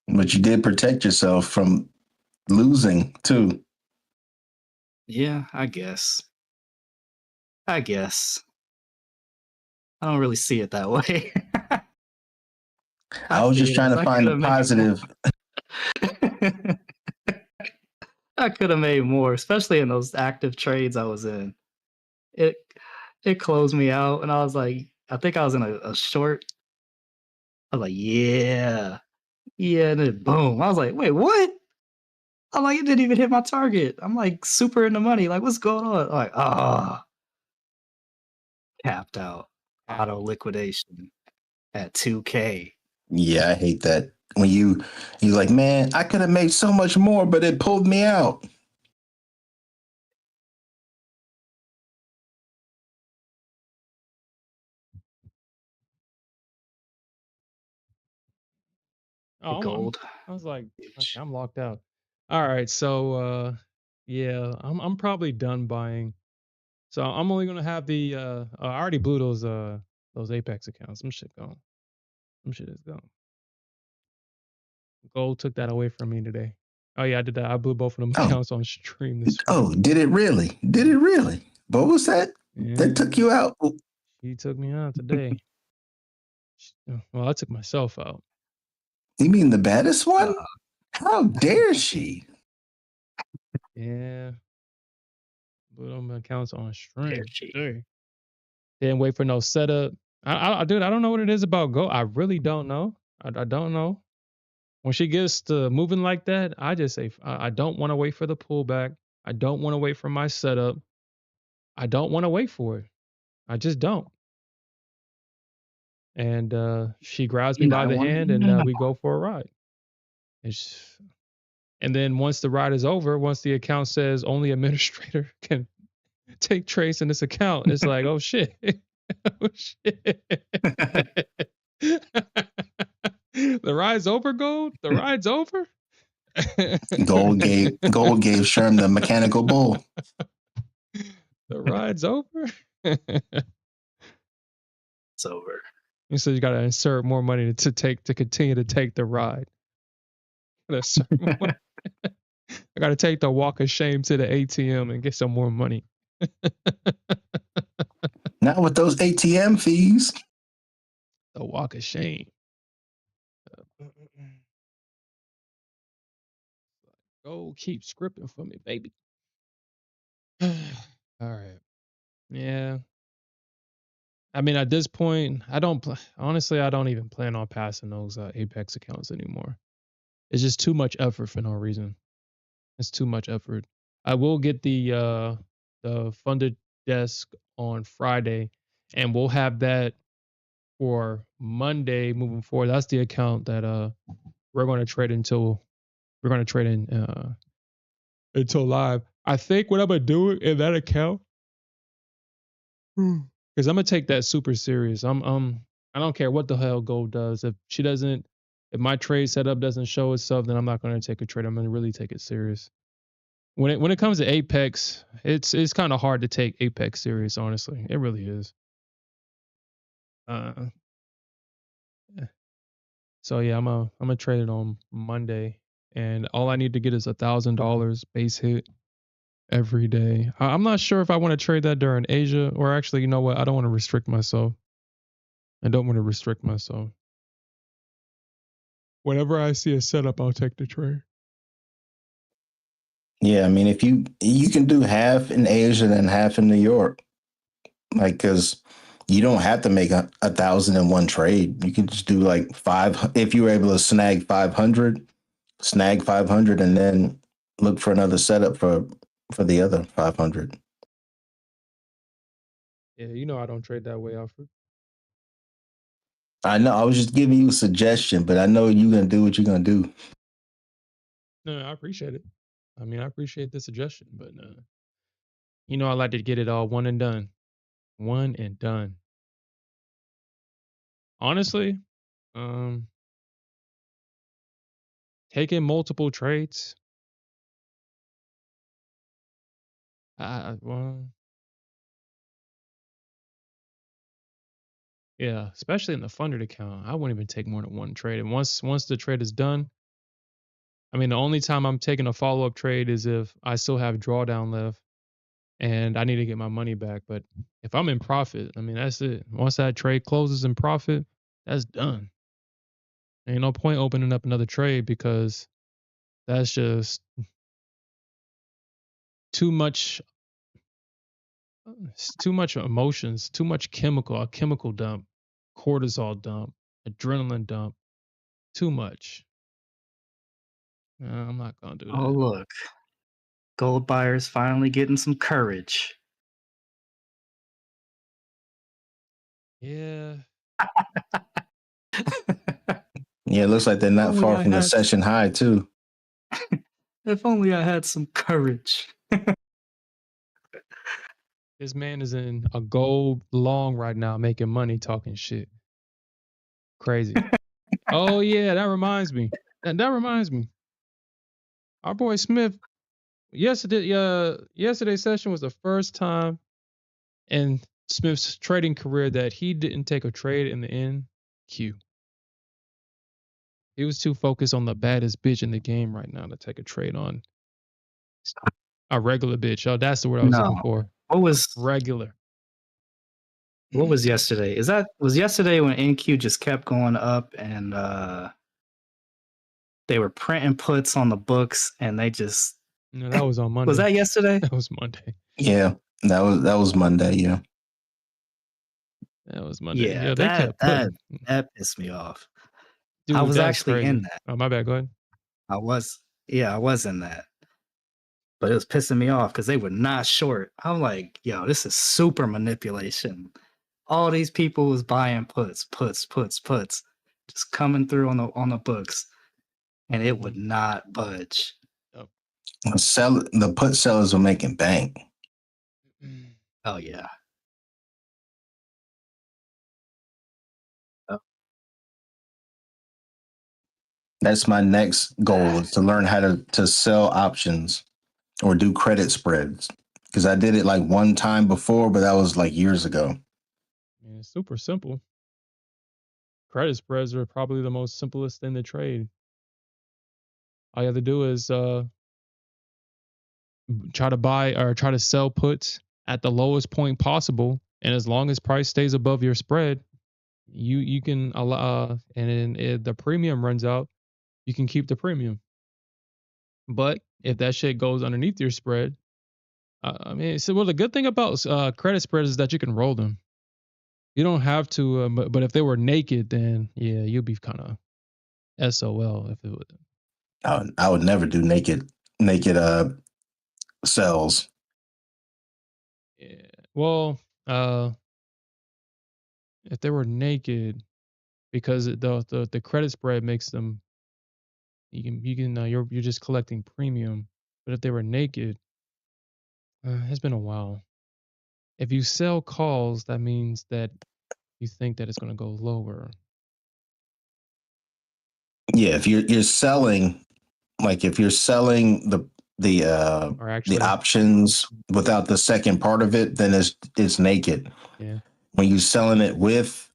But you did protect yourself from losing too. Yeah, I guess. I don't really see it that way. I was just trying to find the positive. I could have made more, especially in those active trades I was in. It closed me out, and I was like, I think I was in a short. I was like, yeah, and then boom. I was like, wait, what? I'm like, it didn't even hit my target. I'm like super in the money. Like, what's going on? I'm like, capped out. Auto liquidation at 2K. Yeah, I hate that. When you're like, man, I could have made so much more, but it pulled me out. Oh, Gold. I was like, okay, Huge. I'm locked out. All right, so yeah, I'm probably done buying. So I'm only gonna have the I already blew those Apex accounts. Some shit gone. Some shit is gone. Gold took that away from me today. Oh yeah, I did that. I blew both of them Oh, accounts on stream this week. oh, did it really? Did it really? What was that? That took Yeah, you out? she took me out today. Well, I took myself out. You mean the baddest one? Uh, How dare she? Yeah, blew them accounts on Dare stream. she? Dang. Didn't wait for no setup. Dude, I don't know what it is about Gold. I really don't know. I don't know. When she gets to moving like that, I just say I don't want to wait for the pullback. I don't want to wait for my setup. I don't want to wait for it. I just don't. And she grabs me You know, by I the wonder. hand, and we go for a ride. It's, and then once the ride is over, once the account says only administrator can take trades in this account, it's like, oh shit, oh shit. The ride's over, Gold. The ride's over. Gold gave Sherm the mechanical bull. The ride's over. It's over. You said you got to insert more money to continue to take the ride. I got to take the walk of shame to the ATM and get some more money. Not with those ATM fees. The walk of shame. Go keep scripting for me, baby. All right. Yeah. I mean, at this point, honestly, I don't even plan on passing those Apex accounts anymore. It's just too much effort for no reason. It's too much effort. I will get the funded desk on Friday, and we'll have that for Monday moving forward. That's the account that we're going to trade in until live. I think what I'm gonna do in that account, because I'm gonna take that super serious. I don't care what the hell Gold does. If my trade setup doesn't show itself, then I'm not gonna take a trade. I'm gonna really take it serious. When it comes to Apex, it's kind of hard to take Apex serious. Honestly, it really is. Uh, so yeah, I'm gonna trade it on Monday, and all I need to get is $1,000 base hit every day. I'm not sure if I want to trade that during Asia, or actually, you know what? I don't want to restrict myself. I don't want to restrict myself. Whenever I see a setup, I'll take the trade. Yeah, I mean, if you can do half in Asia and half in New York, like, because you don't have to make 1,001 trade. You can just do like five. If you were able to snag 500, and then look for another setup for the other 500. Yeah, you know I don't trade that way, Alfred. I know. I was just giving you a suggestion, but I know you're gonna do what you're gonna do. No, I appreciate it. I mean, I appreciate the suggestion, but you know I like to get it all one and done. One and done. Honestly, um, taking multiple trades. Well, yeah, especially in the funded account, I wouldn't even take more than one trade. And once the trade is done, I mean, the only time I'm taking a follow up trade is if I still have drawdown left and I need to get my money back. But if I'm in profit, I mean, that's it. Once that trade closes in profit, that's done. Ain't no point opening up another trade because that's just too much. It's too much emotions, too much a chemical dump, cortisol dump, adrenaline dump, too much. I'm not gonna do Oh, that. look. Gold buyers finally getting some courage. Yeah. Yeah, it looks like they're not Only far I from the had. session high too. If only I had some courage. This man is in a gold long right now, making money, talking shit. Crazy. Oh yeah, that reminds me. That reminds me. Our boy Smith. Yesterday's session was the first time in Smith's trading career that he didn't take a trade in the NQ. He was too focused on the baddest bitch in the game right now to take a trade on a regular bitch. Oh, that's the word I was looking No. for. What was Regular. yesterday? Was yesterday when NQ just kept going up and they were printing puts on the books and they just No, that was on Monday. was that yesterday? That was Monday. Yeah, that was Monday. Yeah, That was Monday. Yeah, They kept putting. that pissed me off. Dude, I was that's actually crazy. in that. Oh, my bad. Go ahead. I was in that. But it was pissing me off because they were not short. I'm like, yo, this is super manipulation. All these people was buying puts, just coming through on the books, and it would not budge. the put sellers were making bank. Oh yeah. That's my next goal, is to learn how to sell options or do credit spreads. Because I did it like one time before, but that was like years ago. Man, it's super simple. Credit spreads are probably the most simplest thing to trade. All you have to do is try to buy or try to sell puts at the lowest point possible, and as long as price stays above your spread, you can allow. And then if the premium runs out, you can keep the premium. But if that shit goes underneath your spread, I mean, so well, the good thing about credit spreads is that you can roll them. You don't have to, but if they were naked, then yeah, you'd be kind of SOL if it would. I would never do naked sells. Yeah. Well, if they were naked, because the credit spread makes them, you're just collecting premium. But if they were naked, it's been a while. If you sell calls, that means that you think that it's going to go lower. Yeah, if you're selling, like if you're selling Or actually, the options without the second part of it, then it's naked. yeah. When you're selling it with,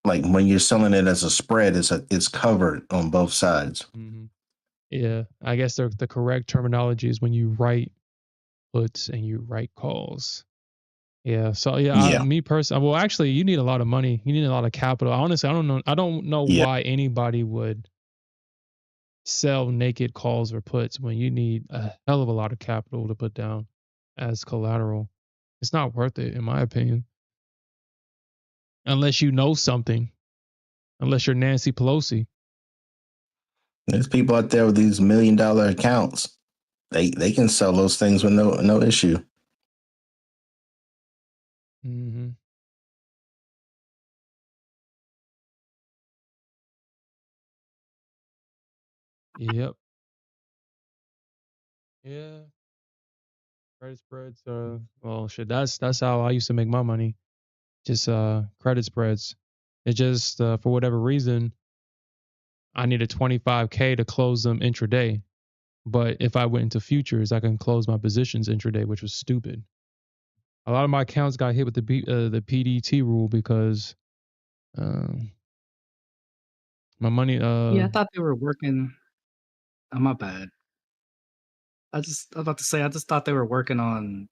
like when you're selling it as a spread, it's covered on both sides. Mm-hmm. Yeah, I guess the correct terminology is when you write puts and you write calls. Yeah. So yeah, Yeah. me personally, well, actually, you need a lot of money. You need a lot of capital. Honestly, I don't know Yeah. why anybody would sell naked calls or puts when you need a hell of a lot of capital to put down as collateral. It's not worth it, in my opinion, unless you know something. Unless you're Nancy Pelosi. There's people out there with these $1 million accounts. They can sell those things with no issue. Mm-hmm. Yep. Yeah. Credit spreads. Well, shit. That's how I used to make my money. Just credit spreads. It just for whatever reason, I needed 25K to close them intraday. But if I went into futures, I can close my positions intraday, which was stupid. A lot of my accounts got hit with the PDT rule because my money. Yeah, I thought they were working. Oh, my bad. I was about to say I just thought they were working on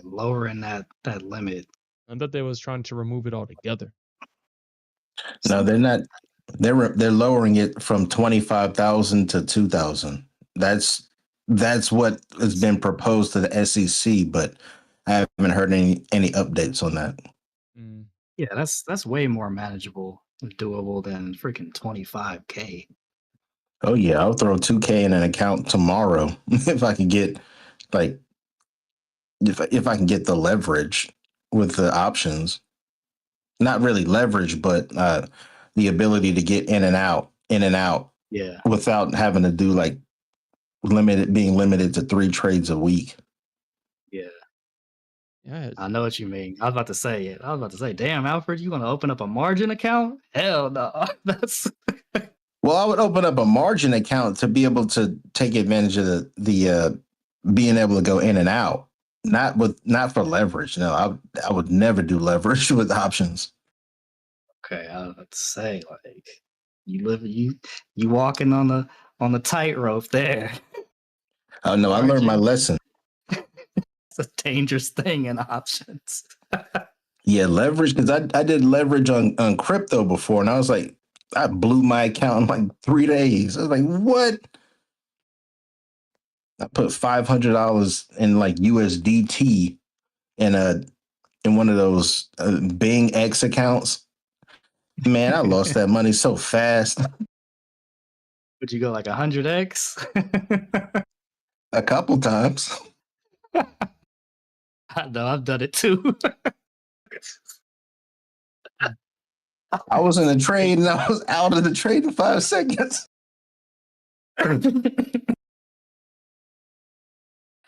lowering that limit. I thought they was trying to remove it altogether. No, they're not. They're lowering it from 25,000 to 2,000. That's what has been proposed to the SEC, but I haven't heard any updates on that. Mm. Yeah, that's way more manageable and doable than freaking 25K. Oh yeah, I'll throw 2K in an account tomorrow if I can get like if I can get the leverage with the options. Not really leverage, but the ability to get in and out Yeah. without having to do like being limited to 3 trades a week. Yeah. Yeah. I know what you mean. I was about to say, damn, Alfred, you want to open up a margin account? Hell no. That's Well, I would open up a margin account to be able to take advantage of the being able to go in and out, not for leverage. No, I would never do leverage with options. okay. I was about to say, like, you walking on the tightrope there. Oh no, I learned my Margin. lesson. It's a dangerous thing in options. Yeah, leverage, because I did leverage on crypto before, and I was like, I blew my account in like 3 days. I was like, what? I put $500 in like USDT in one of those Bing X accounts. Man, I lost that money so fast. Would you go like 100x? A couple times. I know, I've done it too. I was in a trade and I was out of the trade in 5 seconds.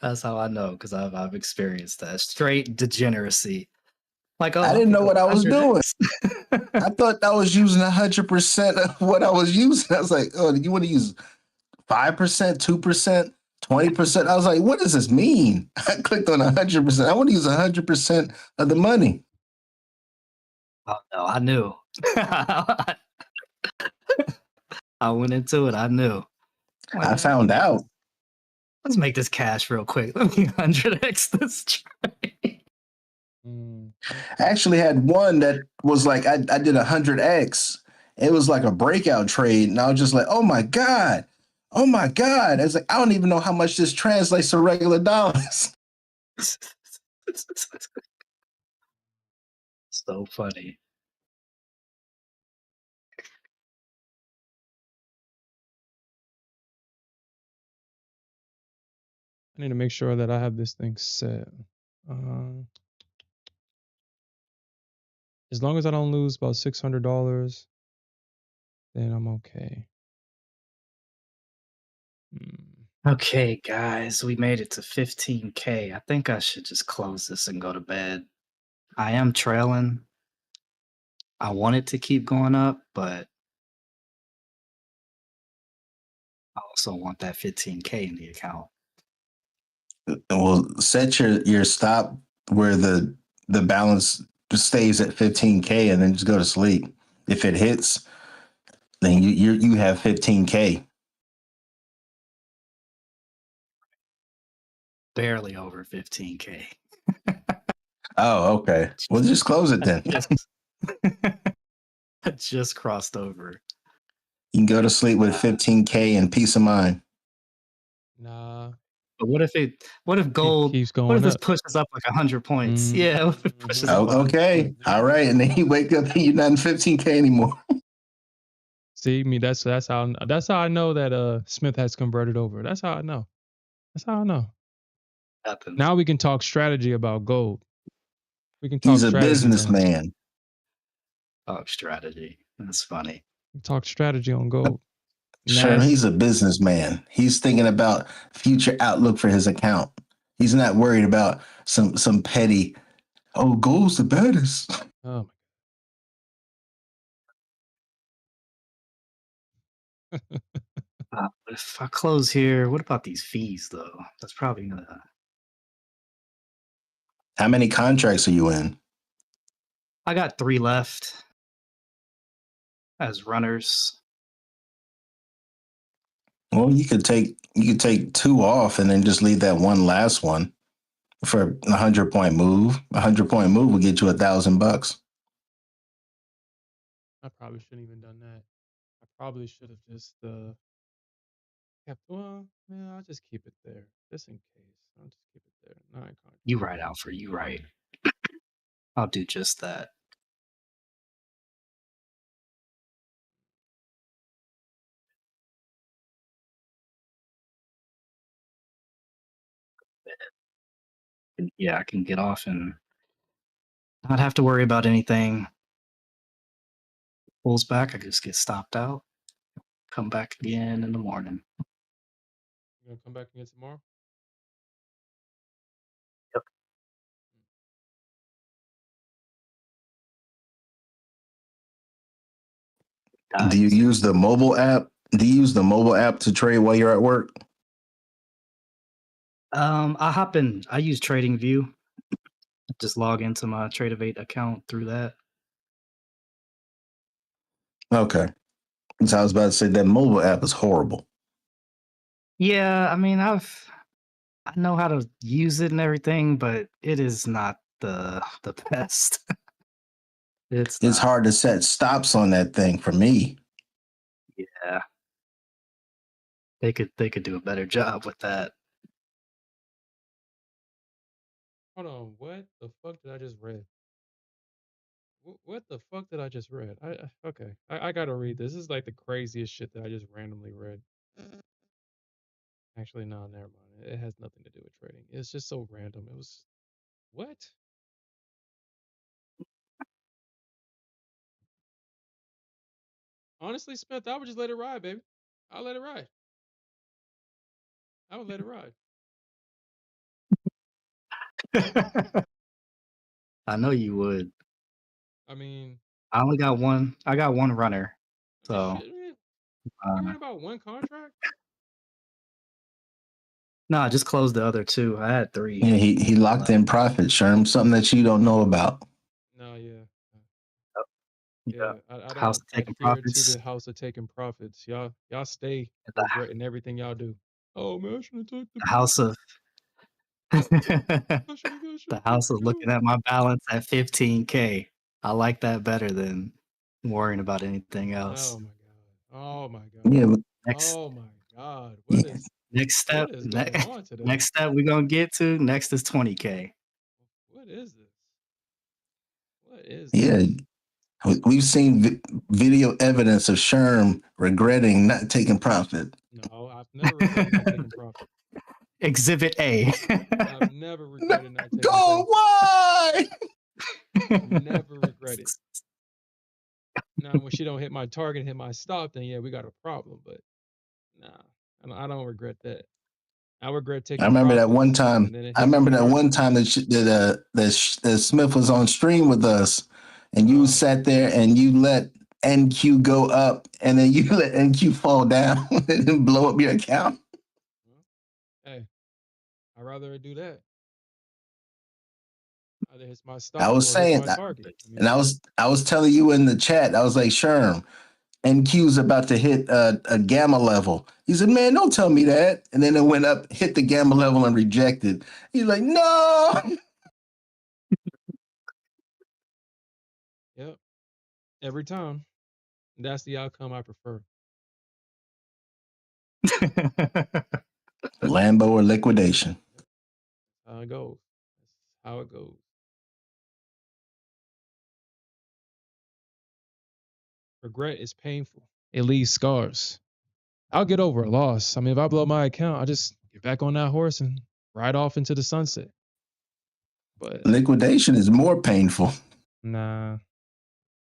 That's how I know, because I've experienced that straight degeneracy. Like, oh, I didn't know what I was doing. 100x. I thought I was using 100% of what I was using. I was like, oh, you want to use 5%, 2%, 20%? I was like, what does this mean? I clicked on 100%. I want to use 100% of the money. Oh no, I knew. I went into it. I knew. Like, I found out. let's make this cash real quick. Let me 100x this trade. I actually had one that was like I did 100x. It was like a breakout trade, and I was just like, oh my god, oh my god. I was like, I don't even know how much this translates to regular dollars. So funny. I need to make sure that I have this thing set. As long as I don't lose about $600, then I'm okay. Okay, guys, we made it to 15K. I think I should just close this and go to bed. I am trailing. I want it to keep going up, but I also want that 15K in the account. Well, set your stop where the balance stays at 15K, and then just go to sleep. If it hits, then you have 15K. Barely over 15K. Oh, okay. Well, just close it then. I just crossed over. You can go to sleep with 15K and peace of mind. Nah. But what if gold keeps going what if this up. pushes up like 100 points? Yeah, what if it pushes up Oh, 100 okay. points? All right. And then you wake up and you're not in 15K anymore. See me, that's how I know that Smith has converted over. That's how I know. That's how I know. Happens. Now we can talk strategy about gold. We can talk He's a strategy now. businessman. Oh, strategy. That's funny. We can talk strategy on gold. Sure, he's a businessman. He's thinking about future outlook for his account. He's not worried about some petty, oh, gold's the baddest. Oh my But if I close here, what about these fees though? That's probably gonna. How many contracts are you in? I got 3 left as runners. Well, you could take 2 off and then just leave that one last one for a 100-point move. A 100-point move will get you $1,000. I probably shouldn't even done that. I probably should have just kept. Well, yeah, I'll just keep it there, just in case. I'll just keep it there. 9 contracts. You right, Alfred. You right. I'll do just that. And yeah, I can get off and not have to worry about anything. pulls back, I just get stopped out. Come back again in the morning. You gonna come back again tomorrow? Yep. Do you use the mobile app? Do you use the mobile app to trade while you're at work? I use TradingView. Just log into my Trade8 account through that. Okay. So I was about to say that mobile app is horrible. Yeah, I mean, I know how to use it and everything, but it is not the best. It's not. hard to set stops on that thing for me. Yeah. They could do a better job with that. Hold on, what the fuck did I just read? What the fuck did I just read? Okay, I gotta read this. This is like the craziest shit that I just randomly read. Actually, no, never mind. It has nothing to do with trading. It's just so random. It was what? Honestly, Smith, I would just let it ride, baby. I'll let it ride. I would let it ride. I know you would. I mean, I only got one. I got one runner. So shit, man. You read about one contract? no, I just closed the other two. I had three. Yeah, he locked in profit, Sherm, something that you don't know about. No, yeah. Yeah. I House don't of taking adhere profits. to the house of taking profits. Y'all stay The- regretting everything y'all do. Oh man, I should have took the house of the house of the looking at my balance at 15K. I like that better than worrying about anything else. Oh my god. Oh my god. Yeah. Next Oh my god. Yeah. next step. What is going on today? Next step we're gonna get to next is 20K. What is this? What is Yeah. this? We've seen video evidence of Sherm regretting not taking profit. No, I've never regretted not taking profit. Exhibit A. I've never regretted not taking Go, profit. why? Never regret it. Now, when she don't hit my target, hit my stop, then yeah, we got a problem. But nah, I don't regret that. I regret taking. I remember that one profits, time. and then it I hit my remember that target. one time that Smith was on stream with us, and you sat there and you let NQ go up, and then you let NQ fall down and blow up your account. Hey, I'd rather do that. Either hits my stop I was or hits saying, my target. I mean, and I was telling you in the chat, I was like, Sherm, NQ's about to hit a gamma level. He said, man, don't tell me that. And then it went up, hit the gamma level and rejected. He's like, no. Yep. Every time. That's the outcome I prefer. Lambo or liquidation. How it goes. That's how it goes. Regret is painful. It leaves scars. I'll get over a loss. I mean, if I blow my account, I just get back on that horse and ride off into the sunset. But liquidation is more painful. Nah.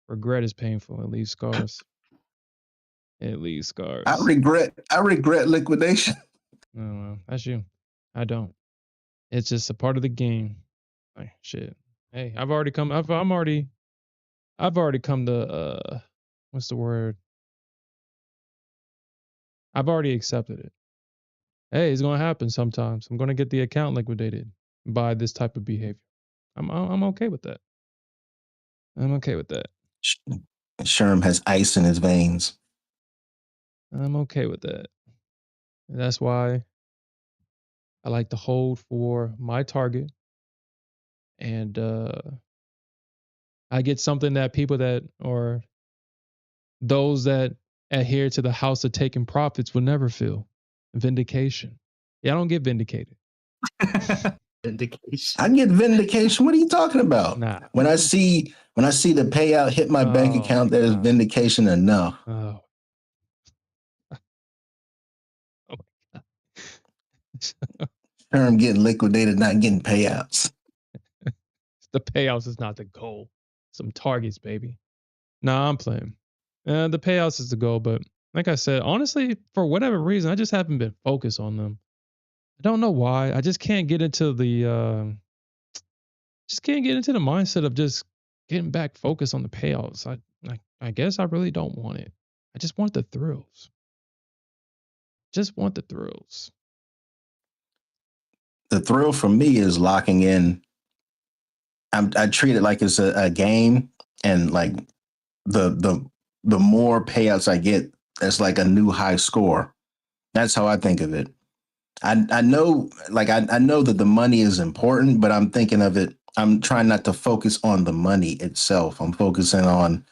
Regret is painful. It leaves scars. It leaves scars. I regret liquidation. No, that's you. I don't. It's just a part of the game. Like, shit. Hey, I've already come to what's the word? I've already accepted it. Hey, it's gonna happen sometimes. I'm gonna get the account liquidated by this type of behavior. I'm okay with that. I'm okay with that. Sherm has ice in his veins. I'm okay with that. And that's why I like to hold for my target. And I get something that people that or those that adhere to the house of taking profits will never feel. Vindication. Yeah, I don't get vindicated. Vindication. I get vindication. What are you talking about? Nah. When I see the payout hit my bank account, there's vindication enough. Oh. Oh my god. Term getting liquidated, not getting payouts. The payouts is not the goal. Some targets, baby. Nah, I'm playing. The payouts is the goal, but like I said, honestly, for whatever reason, I just haven't been focused on them. I don't know why. I just can't get into the mindset of just getting back focused on the payouts. I guess I really don't want it. I just want the thrills. Just want the thrills. The thrill for me is locking in. I treat it like it's a game, and like the more payouts I get, that's like a new high score. That's how I think of it. I know, like I know that the money is important, but I'm thinking of it. I'm trying not to focus on the money itself. I'm focusing on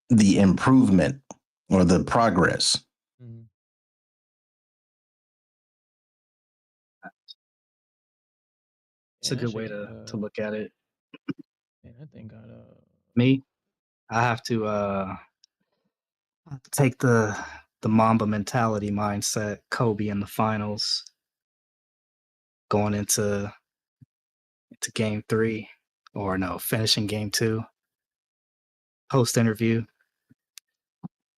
the improvement or the progress. Mhm. It's Man, a that good shit way got to look at it. man, that thing got Me, I have to take the Mamba mentality mindset. Kobe in the finals, going into game 3, or no, finishing game 2. Post interview,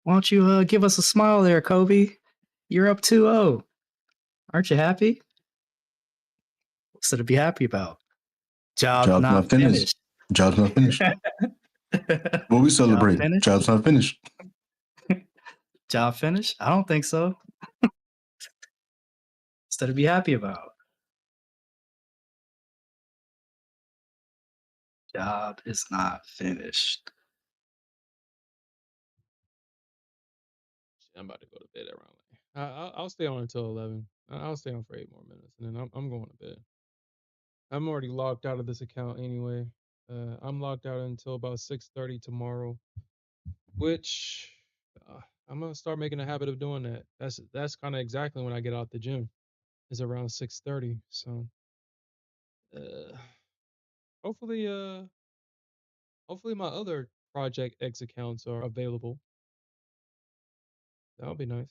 why don't you give us a smile there, Kobe? You're up 2-0. Aren't you happy? What's there to be happy about? Job Job's not not finished. finished. Job's not finished. What we Job celebrating? finished? Job's not finished. Job finished? I don't think so. What's there to be happy about? Job is not finished. I'm about to go to bed around. I'll stay on until 11. I'll stay on for 8 more minutes, and then I'm going to bed. I'm already logged out of this account anyway. I'm logged out until about 6:30 tomorrow, which I'm gonna start making a habit of doing that. That's kind of exactly when I get out the gym. Is around 6:30. So uh, hopefully hopefully my other Project X accounts are available. That'll be nice.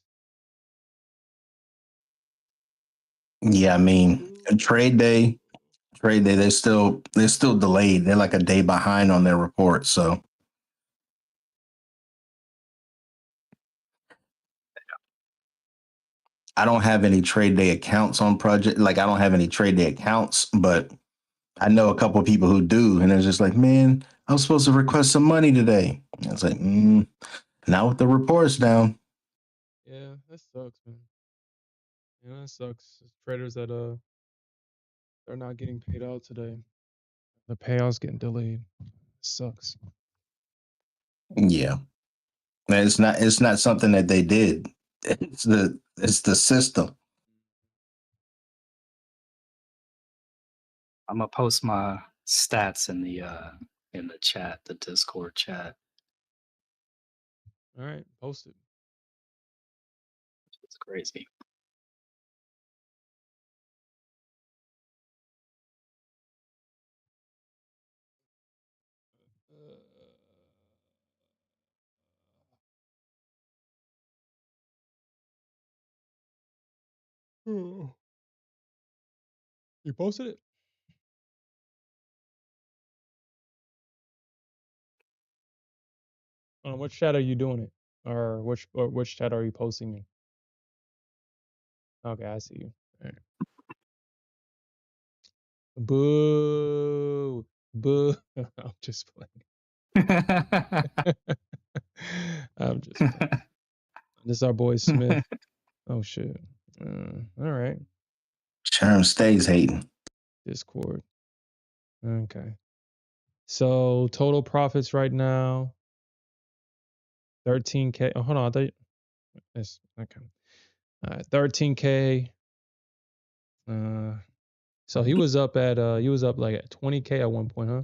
Yeah, I mean, trade day, they're still delayed. They're like a day behind on their report. So I don't have any trade day accounts on project. Like I don't have any trade day accounts, but I know a couple of people who do, and they're just like, man, I'm supposed to request some money today. I was like, not with the reports down. Yeah, that sucks, man. Yeah, that sucks. Traders that they're not getting paid out today. The payouts getting delayed. Sucks. Yeah, it's not something that they did. It's the system. I'm gonna post my stats in the chat, the Discord chat. All right, post it. It's crazy. You posted it? On which chat are you doing it? Or which chat are you posting in? Okay, I see you. All right. Boo. Boo. I'm just playing. I'm just playing. This is our boy Smith. Oh shit. All right. Sherm stays hating. Discord. Okay. So total profits right now, 13K. Oh, hold on. It's okay. 13K. So he was up like at 20K at one point, huh?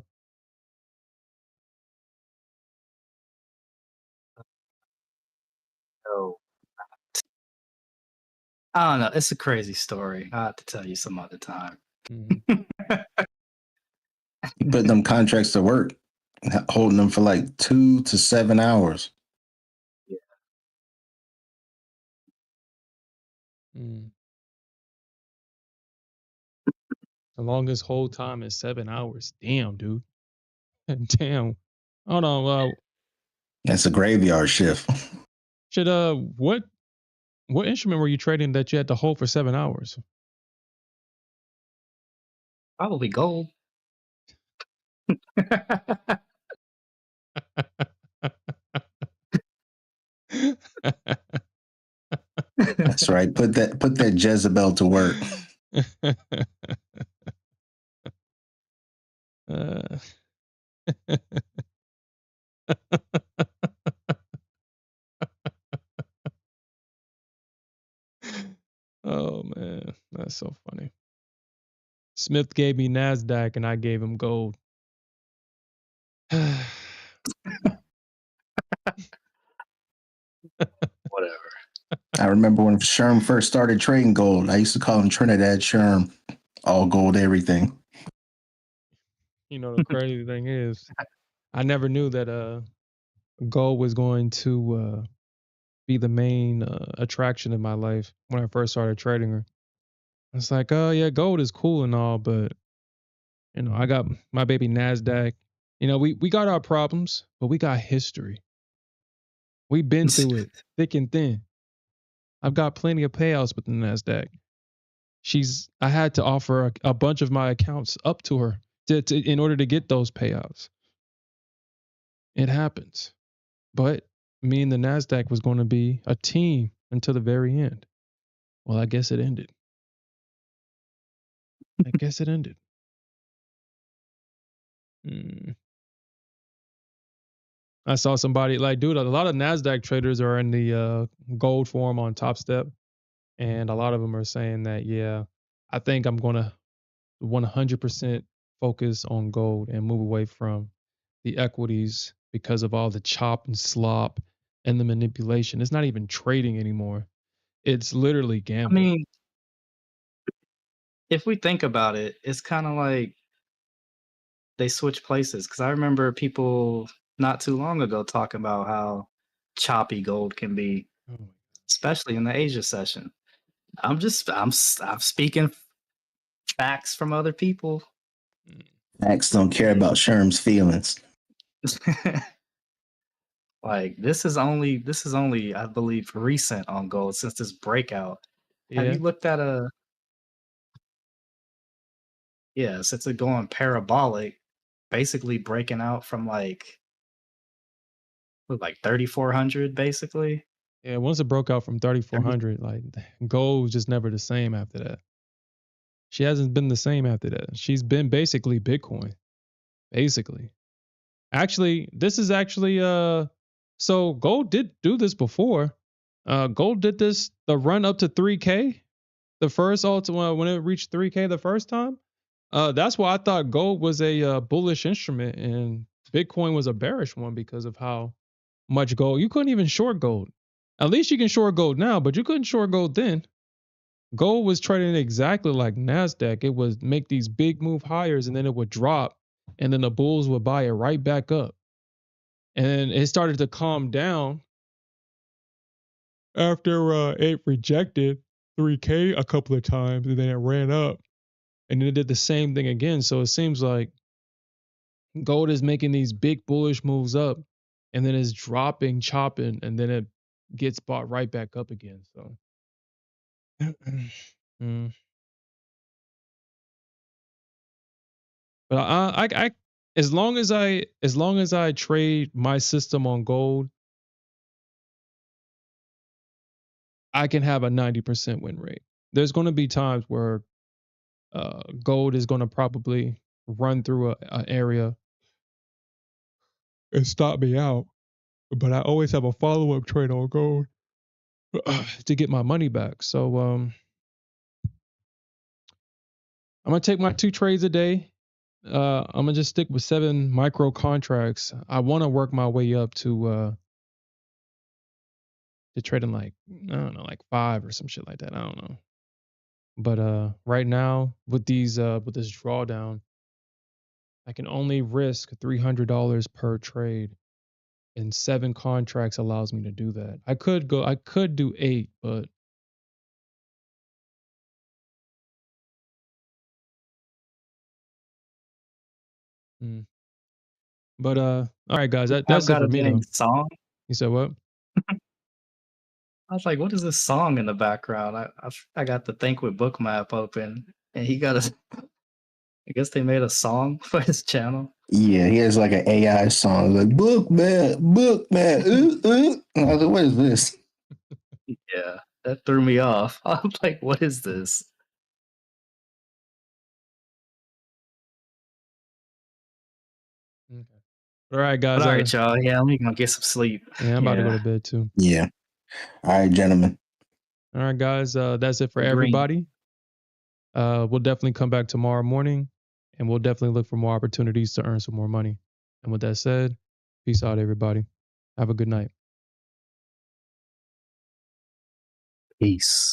Oh, I don't know. It's a crazy story. I have to tell you some other time. Mm-hmm. He put them contracts to work, holding them for like 2 to 7 hours. Yeah. Mm. The longest hold time is 7 hours. Damn, dude. Damn. Hold on. That's a graveyard shift. Should what instrument were you trading that you had to hold for 7 hours? Probably gold. That's right. Put that Jezebel to work. Oh man, that's so funny. Smith gave me Nasdaq and I gave him gold. Whatever. I remember when Sherm first started trading gold. I used to call him Trinidad Sherm, all gold, everything. You know, the crazy thing is, I never knew that gold was going to be the main attraction in my life when I first started trading her. It's like, oh yeah, gold is cool and all, but you know, I got my baby Nasdaq. You know, we got our problems, but we got history. We've been through it thick and thin. I've got plenty of payouts with the Nasdaq. I had to offer a bunch of my accounts up to her in order to get those payouts. It happens. But me and the Nasdaq was going to be a team until the very end. Well, I guess it ended. I guess it ended. I saw somebody like, dude, a lot of Nasdaq traders are in the gold form on Top Step, and a lot of them are saying that, yeah, I think I'm going to 100% focus on gold and move away from the equities because of all the chop and slop and the manipulation. It's not even trading anymore. It's literally I gambling. mean, if we think about it, it's kind of like they switch places. Because I remember people not too long ago talking about how choppy gold can be, especially in the Asia session. I'm speaking facts from other people. Max don't care about Sherm's feelings. Like this is only I believe recent on gold since this breakout. Yeah. Have you looked at since it's going parabolic, basically breaking out from like 3,400 basically. Yeah, once it broke out from 3,400, like gold was just never the same after that. She hasn't been the same after that. She's been basically Bitcoin. Basically. Actually, this is actually so gold did do this before. Gold did this the run up to 3K. The first when it reached 3K the first time. That's why I thought gold was a bullish instrument and Bitcoin was a bearish one because of how much gold. You couldn't even short gold. At least you can short gold now, but you couldn't short gold then. Gold was trading exactly like Nasdaq. It would make these big move higher and then it would drop and then the bulls would buy it right back up. And it started to calm down after it rejected 3K a couple of times and then it ran up and then it did the same thing again. So it seems like gold is making these big bullish moves up and then it's dropping, chopping, and then it gets bought right back up again. So mm. But I as long as I trade my system on gold, I can have a 90% win rate. There's going to be times where gold is going to probably run through an area and stop me out, but I always have a follow up trade on gold to get my money back. So I'm gonna take my 2 trades a day. I'm gonna just stick with 7 micro contracts. I want to work my way up to trading like I don't know, like 5 or some shit like that. I don't know. But right now with with this drawdown, I can only risk $300 per trade, and 7 contracts allows me to do that. I could do 8, but mm, But all right, guys, I've that's it got for a me dang though. song. You said what? I was like, what is this song in the background? I got the Think with Bookmap open, and he got a. I guess they made a song for his channel. Yeah, he has like an AI song, like book man. I was like, what is this? Yeah, that threw me off. I was like, what is this? Okay. All right, guys. But all right, y'all. Yeah, I'm gonna get some sleep. Yeah, I'm about to go to bed too. Yeah. All right, gentlemen. All right, guys. That's it for Agreed. everybody. We'll definitely come back tomorrow morning, and we'll definitely look for more opportunities to earn some more money. And with that said, peace out, everybody. Have a good night. Peace.